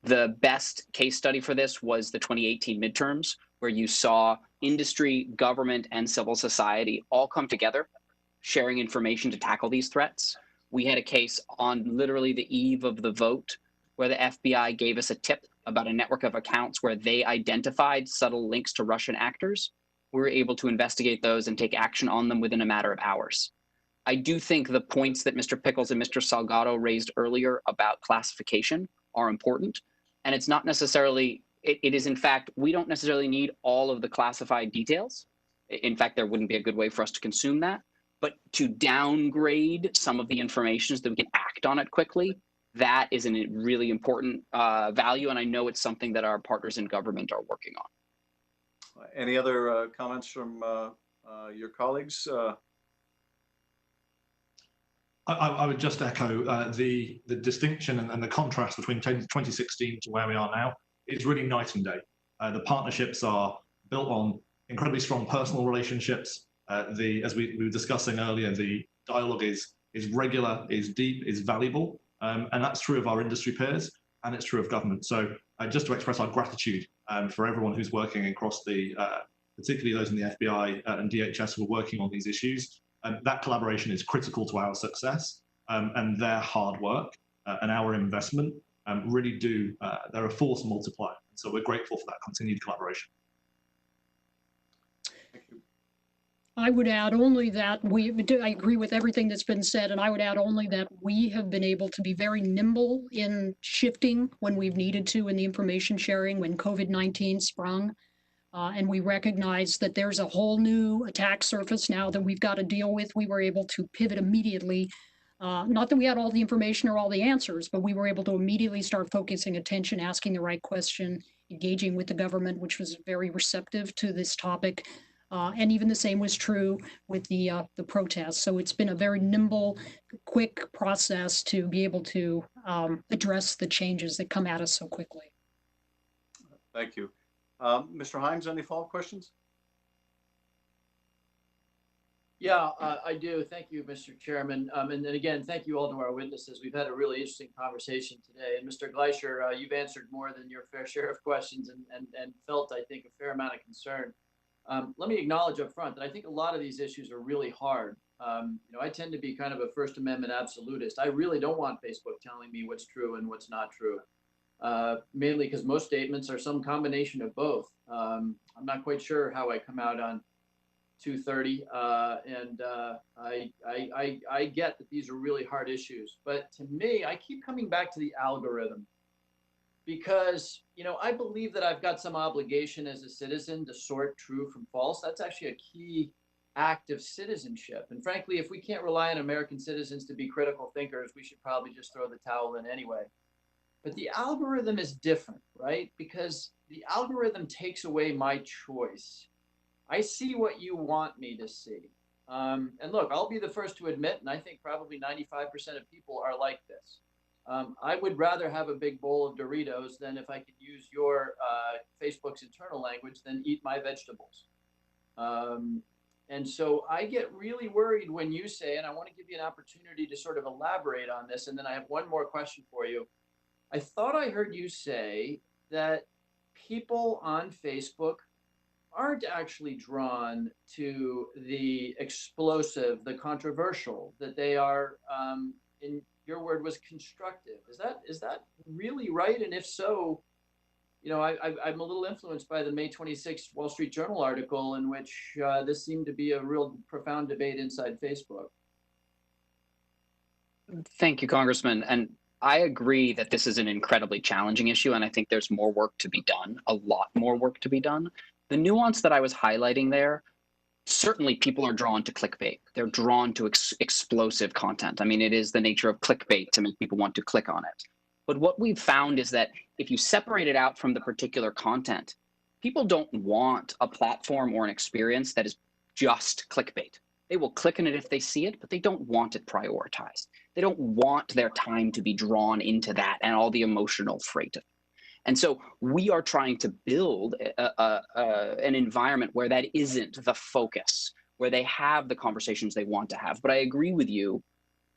[SPEAKER 1] The best case study for this was the 2018 midterms, where you saw industry, government, and civil society all come together, sharing information to tackle these threats. We had a case on literally the eve of the vote where the FBI gave us a tip about a network of accounts where they identified subtle links to Russian actors. We were able to investigate those and take action on them within a matter of hours. I do think the points that Mr. Pickles and Mr. Salgado raised earlier about classification are important. And it's not necessarily, it is in fact, we don't necessarily need all of the classified details. In fact, there wouldn't be a good way for us to consume that. But to downgrade some of the information so that we can act on it quickly, that is a really important value. And I know it's something that our partners in government are working on.
[SPEAKER 2] Any other comments from your colleagues?
[SPEAKER 3] I would just echo the distinction and the contrast between 2016 to where we are now is really night and day. The partnerships are built on incredibly strong personal relationships. As we were discussing earlier, the dialogue is regular, is deep, is valuable, and that's true of our industry peers. and it's true of government. So just to express our gratitude for everyone who's working across the, particularly those in the FBI and DHS who are working on these issues. That collaboration is critical to our success, and their hard work and our investment really do, they're a force multiplier. So we're grateful for that continued collaboration.
[SPEAKER 2] Thank you.
[SPEAKER 4] I would add only that I agree with everything that's been said, and I would add only that we have been able to be very nimble in shifting when we've needed to in the information sharing when COVID-19 sprung. And we recognize that there's a whole new attack surface now that we've got to deal with. We were able to pivot immediately. Not that we had all the information or all the answers, but we were able to immediately start focusing attention, asking the right question, engaging with the government, which was very receptive to this topic. And even the same was true with the protests. So it's been a very nimble, quick process to be able to address the changes that come at us so quickly.
[SPEAKER 2] Thank you. Mr. Himes, any follow-up questions?
[SPEAKER 5] Yeah, I do. Thank you, Mr. Chairman. And then again, thank you all to our witnesses. We've had a really interesting conversation today. And Mr. Gleischer, you've answered more than your fair share of questions and felt, I think, a fair amount of concern. Let me acknowledge up front that I think a lot of these issues are really hard. I tend to be kind of a First Amendment absolutist. I really don't want Facebook telling me what's true and what's not true, mainly because most statements are some combination of both. I'm not quite sure how I come out on 230, and I get that these are really hard issues. But to me, I keep coming back to the algorithm. Because, I believe that I've got some obligation as a citizen to sort true from false. That's actually a key act of citizenship. And frankly, if we can't rely on American citizens to be critical thinkers, we should probably just throw the towel in anyway. But the algorithm is different, right? Because the algorithm takes away my choice. I see what you want me to see. And look, I'll be the first to admit, and I think probably 95% of people are like this. I would rather have a big bowl of Doritos than, if I could use your Facebook's internal language, than eat my vegetables. And so I get really worried when you say, and I want to give you an opportunity to sort of elaborate on this, and then I have one more question for you. I thought I heard you say that people on Facebook aren't actually drawn to the explosive, the controversial, that they are, in your word was constructive. Is that really right? And if so, I'm a little influenced by the May 26th Wall Street Journal article in which this seemed to be a real profound debate inside Facebook.
[SPEAKER 1] Thank you, Congressman. And I agree that this is an incredibly challenging issue, and I think there's more work to be done, a lot more work to be done. The nuance that I was highlighting there, certainly people are drawn to clickbait. They're drawn to explosive content. I mean, it is the nature of clickbait to make people want to click on it. But what we've found is that if you separate it out from the particular content, people don't want a platform or an experience that is just clickbait. They will click on it if they see it, but they don't want it prioritized. They don't want their time to be drawn into that and all the emotional freight of it. And so we are trying to build an environment where that isn't the focus, where they have the conversations they want to have. But I agree with you,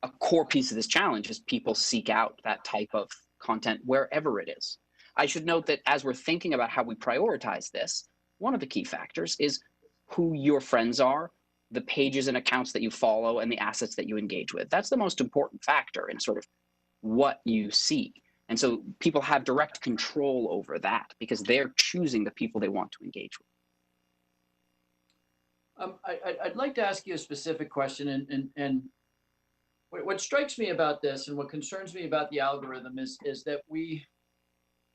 [SPEAKER 1] a core piece of this challenge is people seek out that type of content wherever it is. I should note that as we're thinking about how we prioritize this, one of the key factors is who your friends are, the pages and accounts that you follow, and the assets that you engage with. That's the most important factor in sort of what you see. And so people have direct control over that because they're choosing the people they want to engage with.
[SPEAKER 5] I'd like to ask you a specific question. And what strikes me about this and what concerns me about the algorithm is that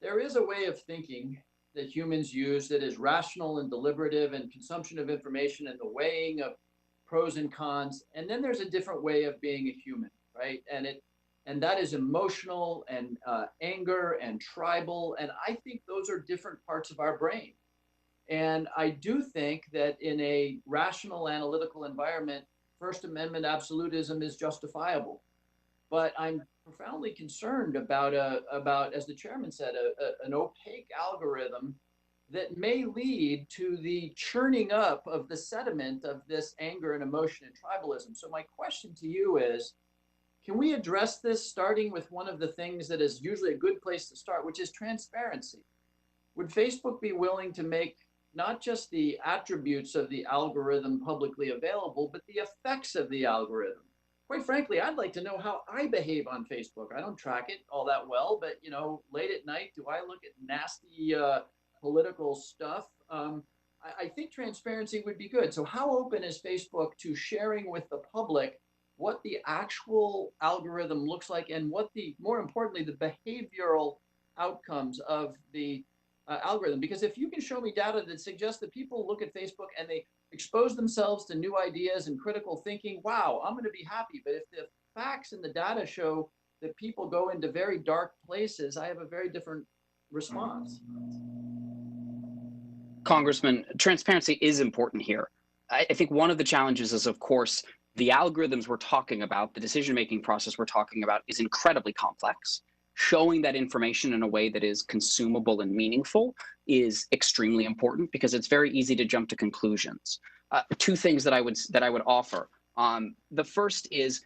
[SPEAKER 5] there is a way of thinking that humans use that is rational and deliberative and consumption of information and the weighing of pros and cons. And then there's a different way of being a human, right? And that is emotional and anger and tribal. And I think those are different parts of our brain. And I do think that in a rational, analytical environment, First Amendment absolutism is justifiable. But I'm profoundly concerned about, as the chairman said, an opaque algorithm that may lead to the churning up of the sediment of this anger and emotion and tribalism. So my question to you is, can we address this starting with one of the things that is usually a good place to start, which is transparency? Would Facebook be willing to make not just the attributes of the algorithm publicly available, but the effects of the algorithm? Quite frankly, I'd like to know how I behave on Facebook. I don't track it all that well, but late at night, do I look at nasty political stuff? I think transparency would be good. So how open is Facebook to sharing with the public what the actual algorithm looks like and what more importantly, the behavioral outcomes of the algorithm? Because if you can show me data that suggests that people look at Facebook and they expose themselves to new ideas and critical thinking, wow, I'm going to be happy. But if the facts and the data show that people go into very dark places, I have a very different response.
[SPEAKER 1] Congressman, transparency is important here. I think one of the challenges is, of course, the algorithms we're talking about, the decision-making process we're talking about is incredibly complex. Showing that information in a way that is consumable and meaningful is extremely important because it's very easy to jump to conclusions. Two things that I would offer. The first is,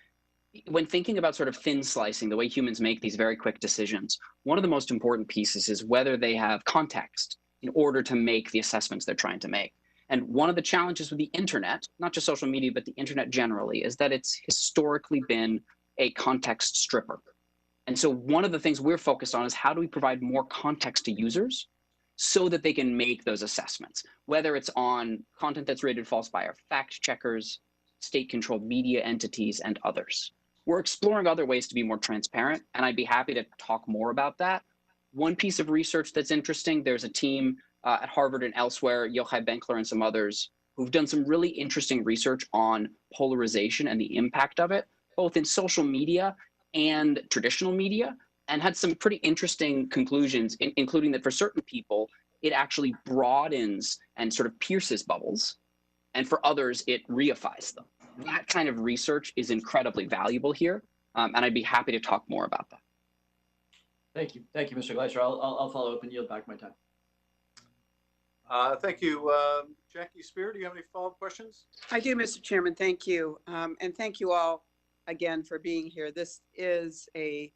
[SPEAKER 1] when thinking about sort of thin slicing, the way humans make these very quick decisions, one of the most important pieces is whether they have context in order to make the assessments they're trying to make. And one of the challenges with the internet, not just social media, but the internet generally, is that it's historically been a context stripper. And so one of the things we're focused on is how do we provide more context to users so that they can make those assessments, whether it's on content that's rated false by our fact checkers, state-controlled media entities, and others. We're exploring other ways to be more transparent, and I'd be happy to talk more about that. One piece of research that's interesting, there's a team at Harvard and elsewhere, Yochai Benkler and some others, who've done some really interesting research on polarization and the impact of it, both in social media and traditional media, and had some pretty interesting conclusions, including that for certain people, it actually broadens and sort of pierces bubbles, and for others, it reifies them. That kind of research is incredibly valuable here, and I'd be happy to talk more about that.
[SPEAKER 5] Thank you, Mr. Gleischer. I'll follow up and yield back my time.
[SPEAKER 2] Thank you. Jackie Spear, do you have any follow-up questions?
[SPEAKER 7] I do, Mr. Chairman. Thank you. And thank you all again for being here. This is a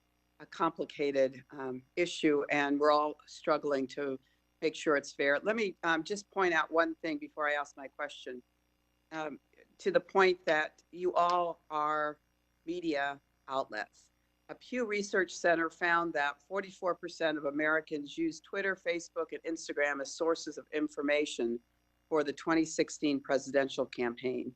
[SPEAKER 7] complicated issue, and we're all struggling to make sure it's fair. Let me just point out one thing before I ask my question. To the point that you all are media outlets. A Pew Research Center found that 44% of Americans use Twitter, Facebook, and Instagram as sources of information for the 2016 presidential campaign.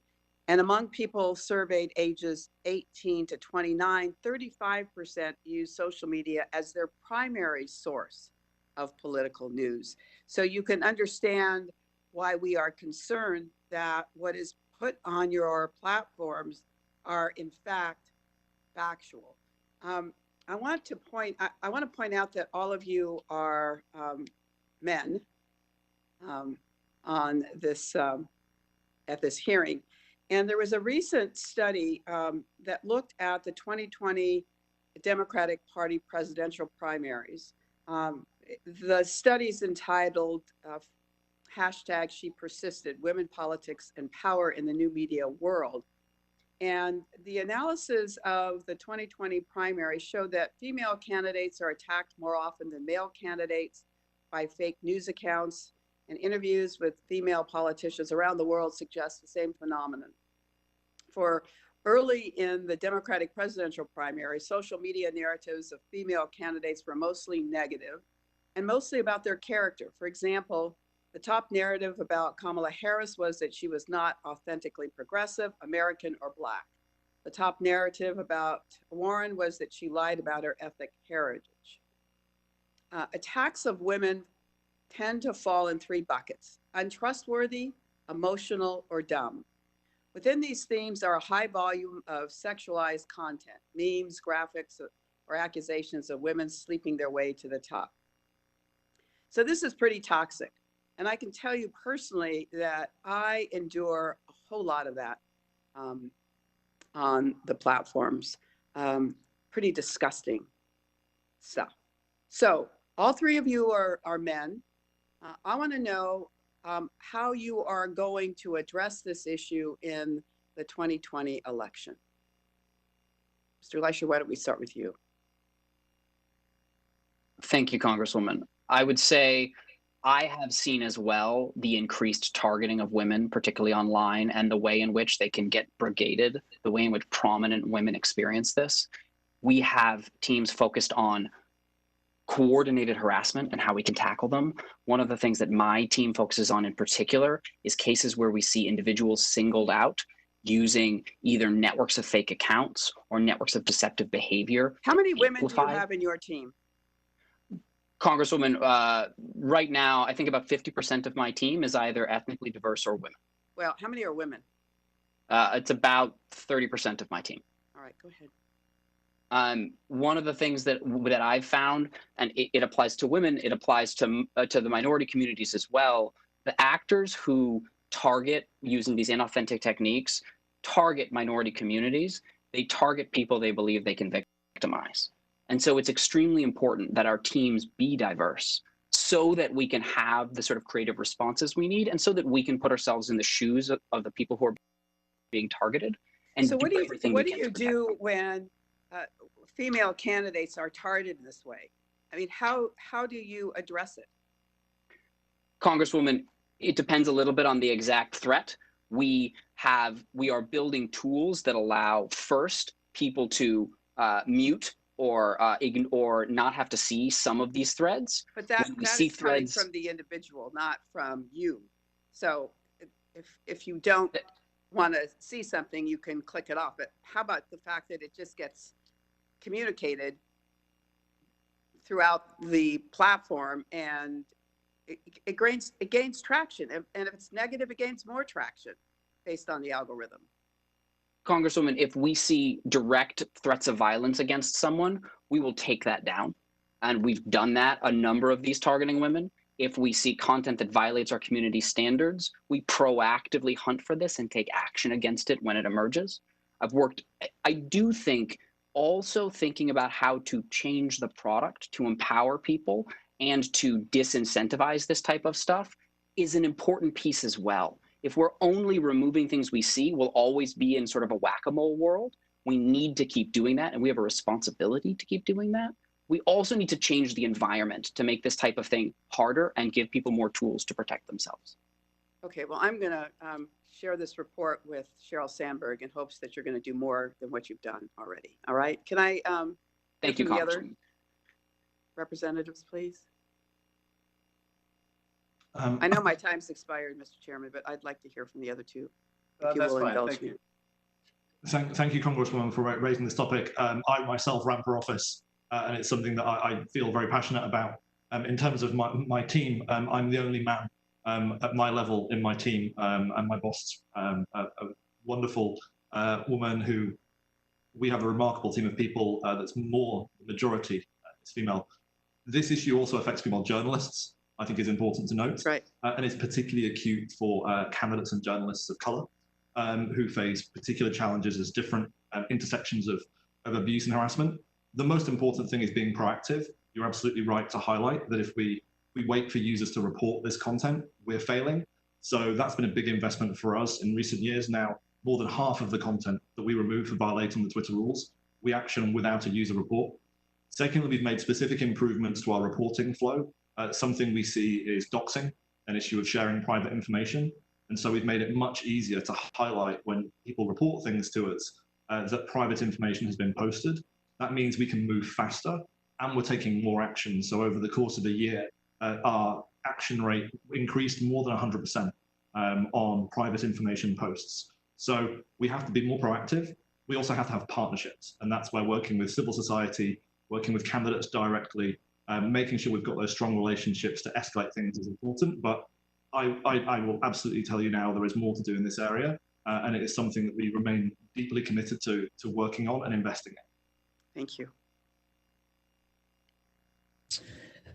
[SPEAKER 7] And among people surveyed ages 18 to 29, 35% use social media as their primary source of political news. So you can understand why we are concerned that what is put on your platforms are in fact factual. I want to point out that all of you are men on this at this hearing, and there was a recent study that looked at the 2020 Democratic Party presidential primaries. The study's entitled hashtag She Persisted, Women, Politics, and Power in the New Media World. And the analysis of the 2020 primary showed that female candidates are attacked more often than male candidates by fake news accounts, and interviews with female politicians around the world suggest the same phenomenon. For early in the Democratic presidential primary, social media narratives of female candidates were mostly negative and mostly about their character. For example, the top narrative about Kamala Harris was that she was not authentically progressive, American, or Black. The top narrative about Warren was that she lied about her ethnic heritage. Attacks of women tend to fall in three buckets: untrustworthy, emotional, or dumb. Within these themes are a high volume of sexualized content, memes, graphics, or accusations of women sleeping their way to the top. So this is pretty toxic. And I can tell you personally that I endure a whole lot of that on the platforms. Pretty disgusting stuff. So all three of you are men. I want to know how you are going to address this issue in the 2020 election. Mr. Leisher, why don't we start with you?
[SPEAKER 1] Thank you, Congresswoman. I would say I have seen as well the increased targeting of women, particularly online, and the way in which they can get brigaded, the way in which prominent women experience this. We have teams focused on coordinated harassment and how we can tackle them. One of the things that my team focuses on in particular is cases where we see individuals singled out using either networks of fake accounts or networks of deceptive behavior.
[SPEAKER 7] How many women do you
[SPEAKER 1] amplify.
[SPEAKER 7] have in your team?
[SPEAKER 1] Congresswoman, right now, I think about 50% of my team is either ethnically diverse or women.
[SPEAKER 7] Well, how many are women?
[SPEAKER 1] It's about 30% of my team.
[SPEAKER 7] All right, go ahead.
[SPEAKER 1] One of the things that I've found, and it applies to women, it applies to the minority communities as well. The actors who target using these inauthentic techniques target minority communities. They target people they believe they can victimize. And so it's extremely important that our teams be diverse so that we can have the sort of creative responses we need and so that we can put ourselves in the shoes of the people who are being targeted. And
[SPEAKER 7] so what do you
[SPEAKER 1] do
[SPEAKER 7] do when female candidates are targeted this way? I mean, how do you address it?
[SPEAKER 1] Congresswoman, it depends a little bit on the exact threat. We are building tools that allow first people to mute or not have to see some of these threads.
[SPEAKER 7] But that is coming from the individual, not from you. So if you don't want to see something, you can click it off. But how about the fact that it just gets communicated throughout the platform and it gains traction? And if it's negative, it gains more traction based on the algorithm.
[SPEAKER 1] Congresswoman, if we see direct threats of violence against someone, we will take that down. And we've done that, a number of these targeting women. If we see content that violates our community standards, we proactively hunt for this and take action against it when it emerges. I do think also thinking about how to change the product to empower people and to disincentivize this type of stuff is an important piece as well. If we're only removing things we see, we'll always be in sort of a whack-a-mole world. We need to keep doing that, and we have a responsibility to keep doing that. We also need to change the environment to make this type of thing harder and give people more tools to protect themselves.
[SPEAKER 7] Okay, well, I'm going to share this report with Sheryl Sandberg in hopes that you're going to do more than what you've done already. All right? Can I
[SPEAKER 1] thank you,
[SPEAKER 7] the other
[SPEAKER 1] Congresswoman.
[SPEAKER 7] Representatives, please? I know my time's expired, Mr. Chairman, but I'd like to hear from the other two. If you
[SPEAKER 2] That's
[SPEAKER 7] will
[SPEAKER 2] fine.
[SPEAKER 7] indulge
[SPEAKER 2] Thank
[SPEAKER 7] me.
[SPEAKER 2] you.
[SPEAKER 3] Thank you, Congresswoman, for raising this topic. I myself ran for office, and it's something that I feel very passionate about. In terms of my team, I'm the only man at my level in my team, and my boss, a wonderful woman who we have a remarkable team of people that's more majority is female. This issue also affects female journalists, I think is important to note.
[SPEAKER 7] That's right.
[SPEAKER 3] And it's particularly acute for candidates and journalists of color who face particular challenges as different intersections of abuse and harassment. The most important thing is being proactive. You're absolutely right to highlight that if we wait for users to report this content, we're failing. So that's been a big investment for us in recent years. Now, more than half of the content that we remove for violating the Twitter rules, we action without a user report. Secondly, we've made specific improvements to our reporting flow. Something we see is doxing, an issue of sharing private information. And so we've made it much easier to highlight when people report things to us that private information has been posted. That means we can move faster and we're taking more action. So over the course of a year, our action rate increased more than 100% on private information posts. So we have to be more proactive. We also have to have partnerships. And that's where working with civil society, working with candidates directly, making sure we've got those strong relationships to escalate things is important. But I will absolutely tell you now there is more to do in this area. And it is something that we remain deeply committed to working on and investing in.
[SPEAKER 7] Thank you.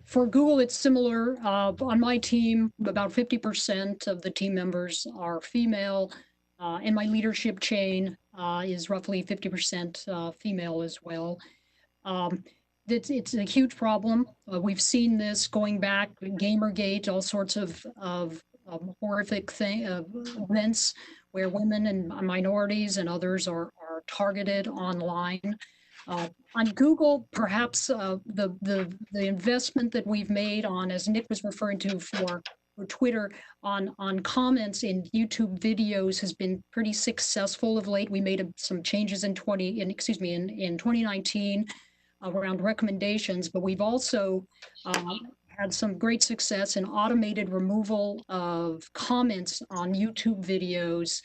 [SPEAKER 4] For Google, it's similar. On my team, about 50% of the team members are female, and my leadership chain is roughly 50% female as well. It's a huge problem. We've seen this going back, Gamergate, all sorts of horrific events where women and minorities and others are targeted online. On Google, perhaps the investment that we've made on, as Nick was referring to for Twitter, on comments in YouTube videos has been pretty successful of late. We made some changes in 2019 around recommendations, but we've also had some great success in automated removal of comments on YouTube videos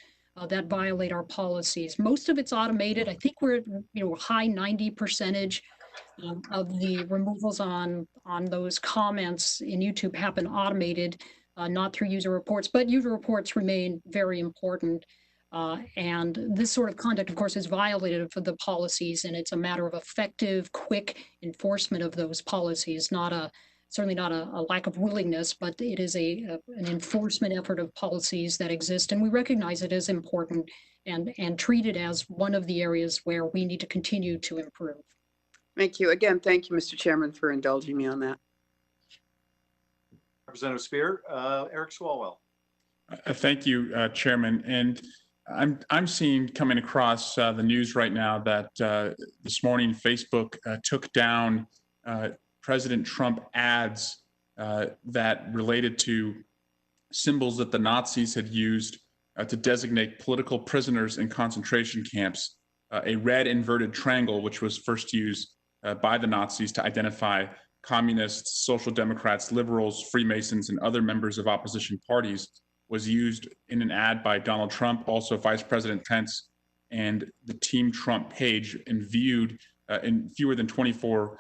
[SPEAKER 4] that violate our policies. Most of it's automated. I think we're at high 90% of the removals on those comments in YouTube happen automated, not through user reports, but user reports remain very important. And this sort of conduct, of course, is violated for the policies, and it's a matter of effective, quick enforcement of those policies, certainly not a lack of willingness, but it is an enforcement effort of policies that exist, and we recognize it as important and treat it as one of the areas where we need to continue to improve.
[SPEAKER 7] Thank you. Again, thank you, Mr. Chairman, for indulging me on that.
[SPEAKER 2] Representative Spear, Eric Swalwell.
[SPEAKER 9] Thank you, Chairman. And I'm seeing coming across the news right now that this morning Facebook took down President Trump ads that related to symbols that the Nazis had used to designate political prisoners in concentration camps. A red inverted triangle, which was first used by the Nazis to identify communists, social democrats, liberals, Freemasons, and other members of opposition parties, was used in an ad by Donald Trump, also Vice President Pence, and the Team Trump page, and viewed in fewer than 24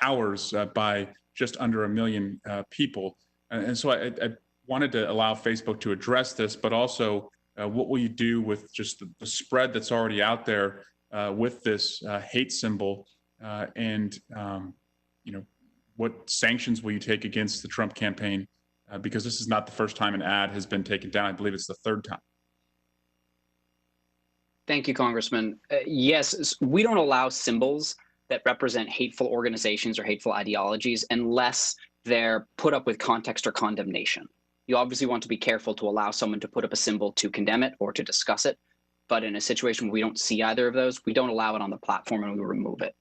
[SPEAKER 9] hours by just under 1 million people. And so I wanted to allow Facebook to address this, but also what will you do with just the spread that's already out there with this hate symbol, and what sanctions will you take against the Trump campaign? Because this is not the first time an ad has been taken down. I believe it's the third time.
[SPEAKER 1] Thank you, Congressman. Yes, we don't allow symbols that represent hateful organizations or hateful ideologies unless they're put up with context or condemnation. You obviously want to be careful to allow someone to put up a symbol to condemn it or to discuss it. But in a situation where we don't see either of those, we don't allow it on the platform and we remove it.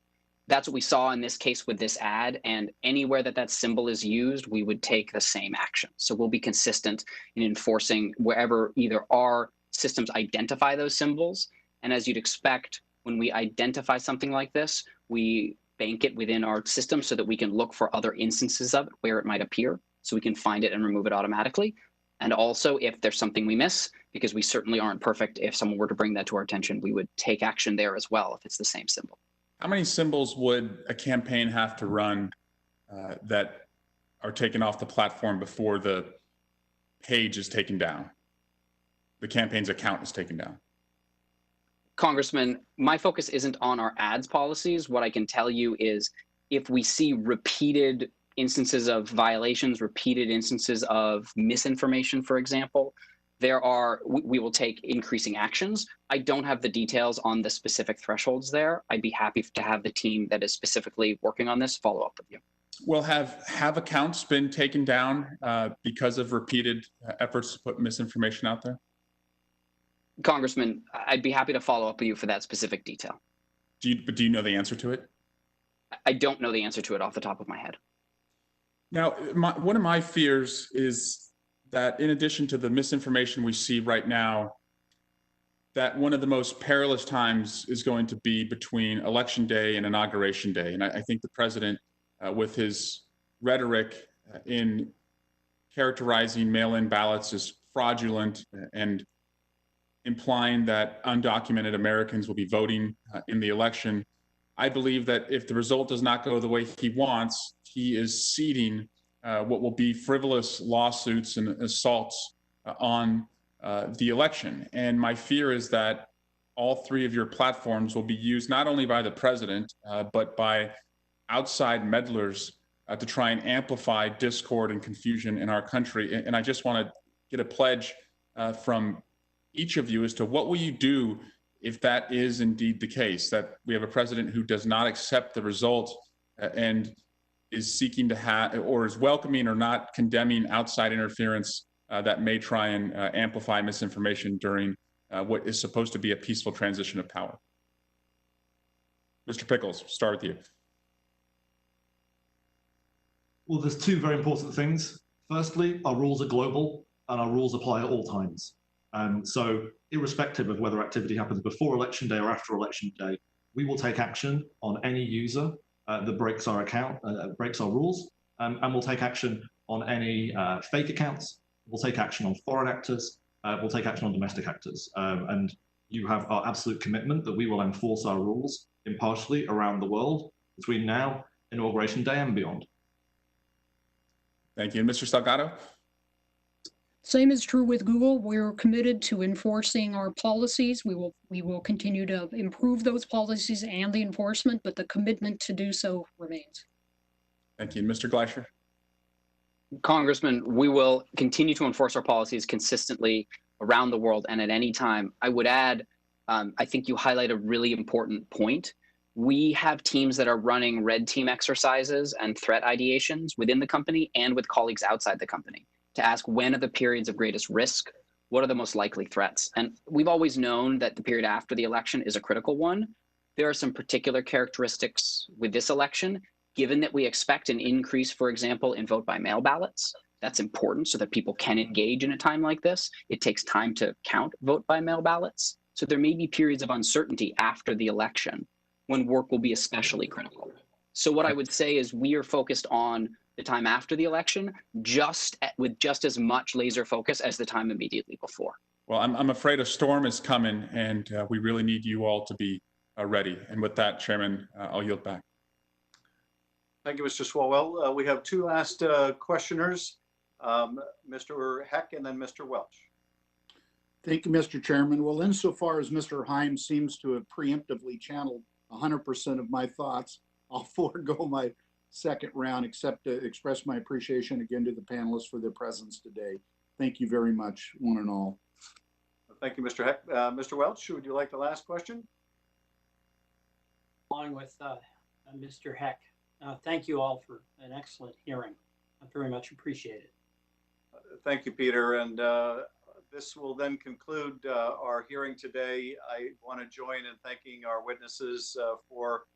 [SPEAKER 1] That's what we saw in this case with this ad, and anywhere that symbol is used, we would take the same action. So we'll be consistent in enforcing wherever either our systems identify those symbols, and as you'd expect, when we identify something like this, we bank it within our system so that we can look for other instances of it where it might appear, so we can find it and remove it automatically. And also, if there's something we miss, because we certainly aren't perfect, if someone were to bring that to our attention, we would take action there as well if it's the same symbol.
[SPEAKER 9] How many symbols would a campaign have to run that are taken off the platform before the page is taken down? The campaign's account is taken down.
[SPEAKER 1] Congressman, my focus isn't on our ads policies. What I can tell you is if we see repeated instances of violations, repeated instances of misinformation, for example, we will take increasing actions. I don't have the details on the specific thresholds there. I'd be happy to have the team that is specifically working on this follow up with you.
[SPEAKER 9] Well, have accounts been taken down because of repeated efforts to put misinformation out
[SPEAKER 1] Congressman, I'd be happy to follow up with you for that specific detail.
[SPEAKER 9] Do you know the answer to it?
[SPEAKER 1] I don't know the answer to it off the top of my head.
[SPEAKER 9] Now, one of my fears is that in addition to the misinformation we see right now, that one of the most perilous times is going to be between Election Day and Inauguration Day. And I think the president, with his rhetoric in characterizing mail-in ballots as fraudulent and implying that undocumented Americans will be voting in the election, I believe that if the result does not go the way he wants, he is seeding what will be frivolous lawsuits and assaults on the election. And my fear is that all three of your platforms will be used not only by the president, but by outside meddlers to try and amplify discord and confusion in our country. And I just want to get a pledge from each of you as to what will you do if that is indeed the case, that we have a president who does not accept the result and is seeking to have, or is welcoming or not condemning outside interference that may try and amplify misinformation during what is supposed to be a peaceful transition of power. Mr. Pickles, start with you.
[SPEAKER 3] Well, there's two very important things. Firstly, our rules are global and our rules apply at all times. So irrespective of whether activity happens before election day or after election day, we will take action on any user that breaks our account, breaks our rules, and we'll take action on any fake accounts. We'll take action on foreign actors. We'll take action on domestic actors. And you have our absolute commitment that we will enforce our rules impartially around the world between now, Inauguration Day, and beyond.
[SPEAKER 9] Thank you. Mr. Salgado?
[SPEAKER 4] Same is true with Google. We're committed to enforcing our policies. We will continue to improve those policies and the enforcement, but the commitment to do so remains.
[SPEAKER 9] Thank you. Mr. Gleischer?
[SPEAKER 1] Congressman, we will continue to enforce our policies consistently around the world and at any time. I would add, I think you highlight a really important point. We have teams that are running red team exercises and threat ideations within the company and with colleagues outside the company to ask when are the periods of greatest risk, what are the most likely threats? And we've always known that the period after the election is a critical one. There are some particular characteristics with this election, given that we expect an increase, for example, in vote by mail ballots. That's important so that people can engage in a time like this. It takes time to count vote by mail ballots. So there may be periods of uncertainty after the election when work will be especially critical. So what I would say is we are focused on the time after the election, with just as much laser focus as the time immediately before.
[SPEAKER 9] Well, I'm afraid a storm is coming, and we really need you all to be ready. And with that, Chairman, I'll yield back.
[SPEAKER 2] Thank you, Mr. Swalwell. We have two last questioners, Mr. Heck and then Mr. Welch.
[SPEAKER 10] Thank you, Mr. Chairman. Well, insofar as Mr. Himes seems to have preemptively channeled 100% of my thoughts, I'll forego my second round, except to express my appreciation again to the panelists for their presence today. Thank you very much, one and all.
[SPEAKER 2] Thank you, Mr. Heck. Mr. Welch, would you like the last question?
[SPEAKER 13] Along with Mr. Heck, thank you all for an excellent hearing. I very much appreciate it.
[SPEAKER 2] Thank you, Peter. And this will then conclude our hearing today. I want to join in thanking our witnesses for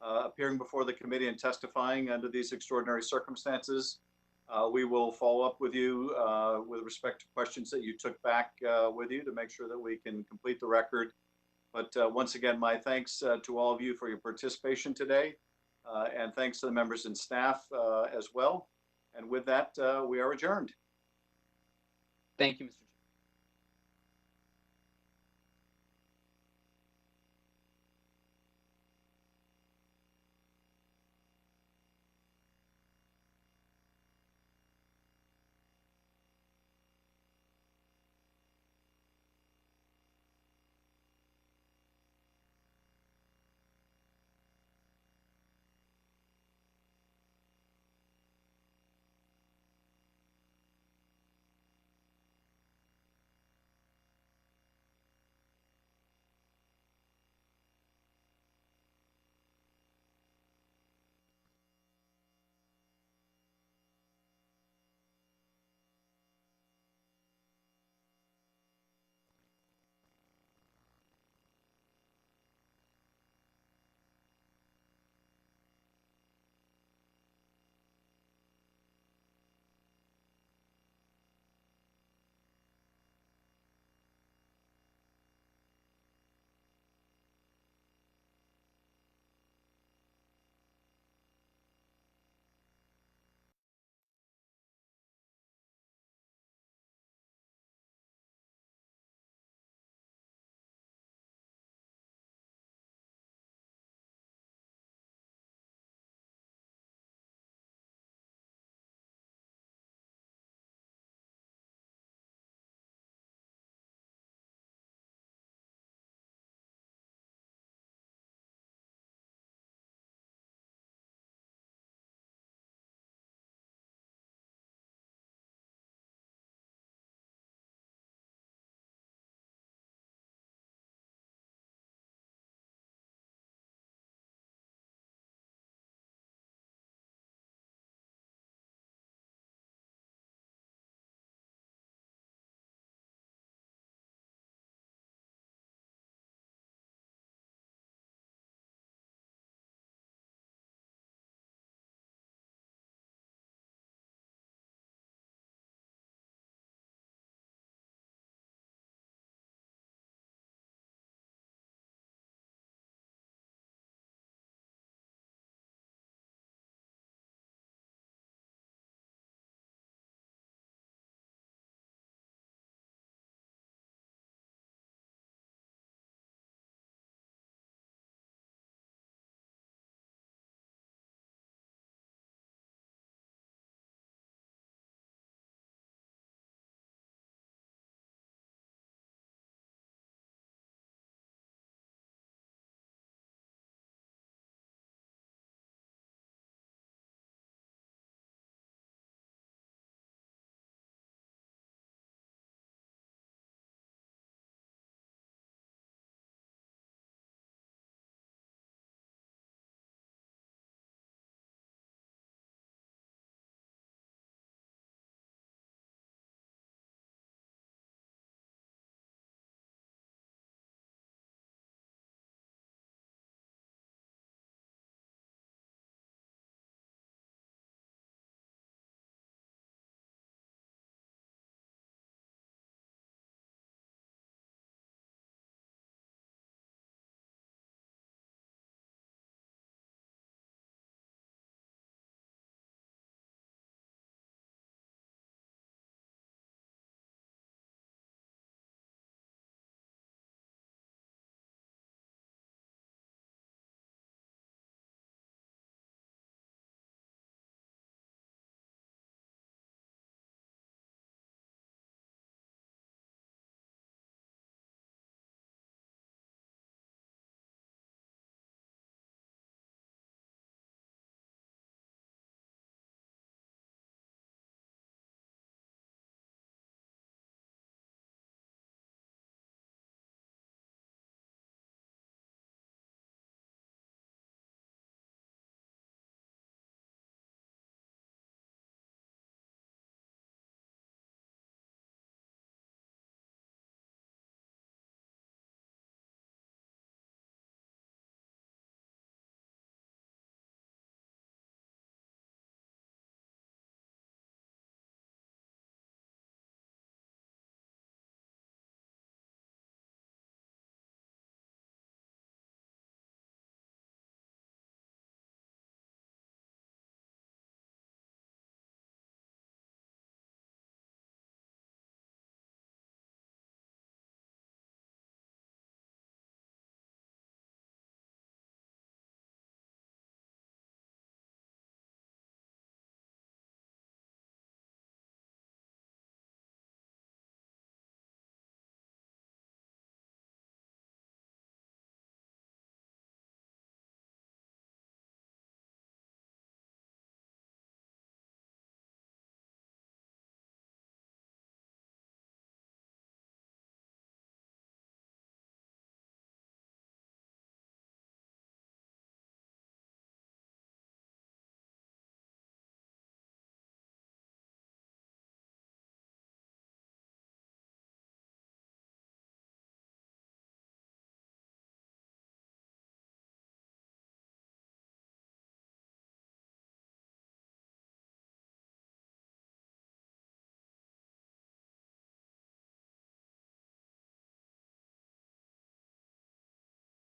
[SPEAKER 2] appearing before the committee and testifying under these extraordinary circumstances. We will follow up with you with respect to questions that you took back with you to make sure that we can complete the record. But once again, my thanks to all of you for your participation today, and thanks to the members and staff as well. And with that, we are adjourned.
[SPEAKER 1] Thank you, Mr. Chairman.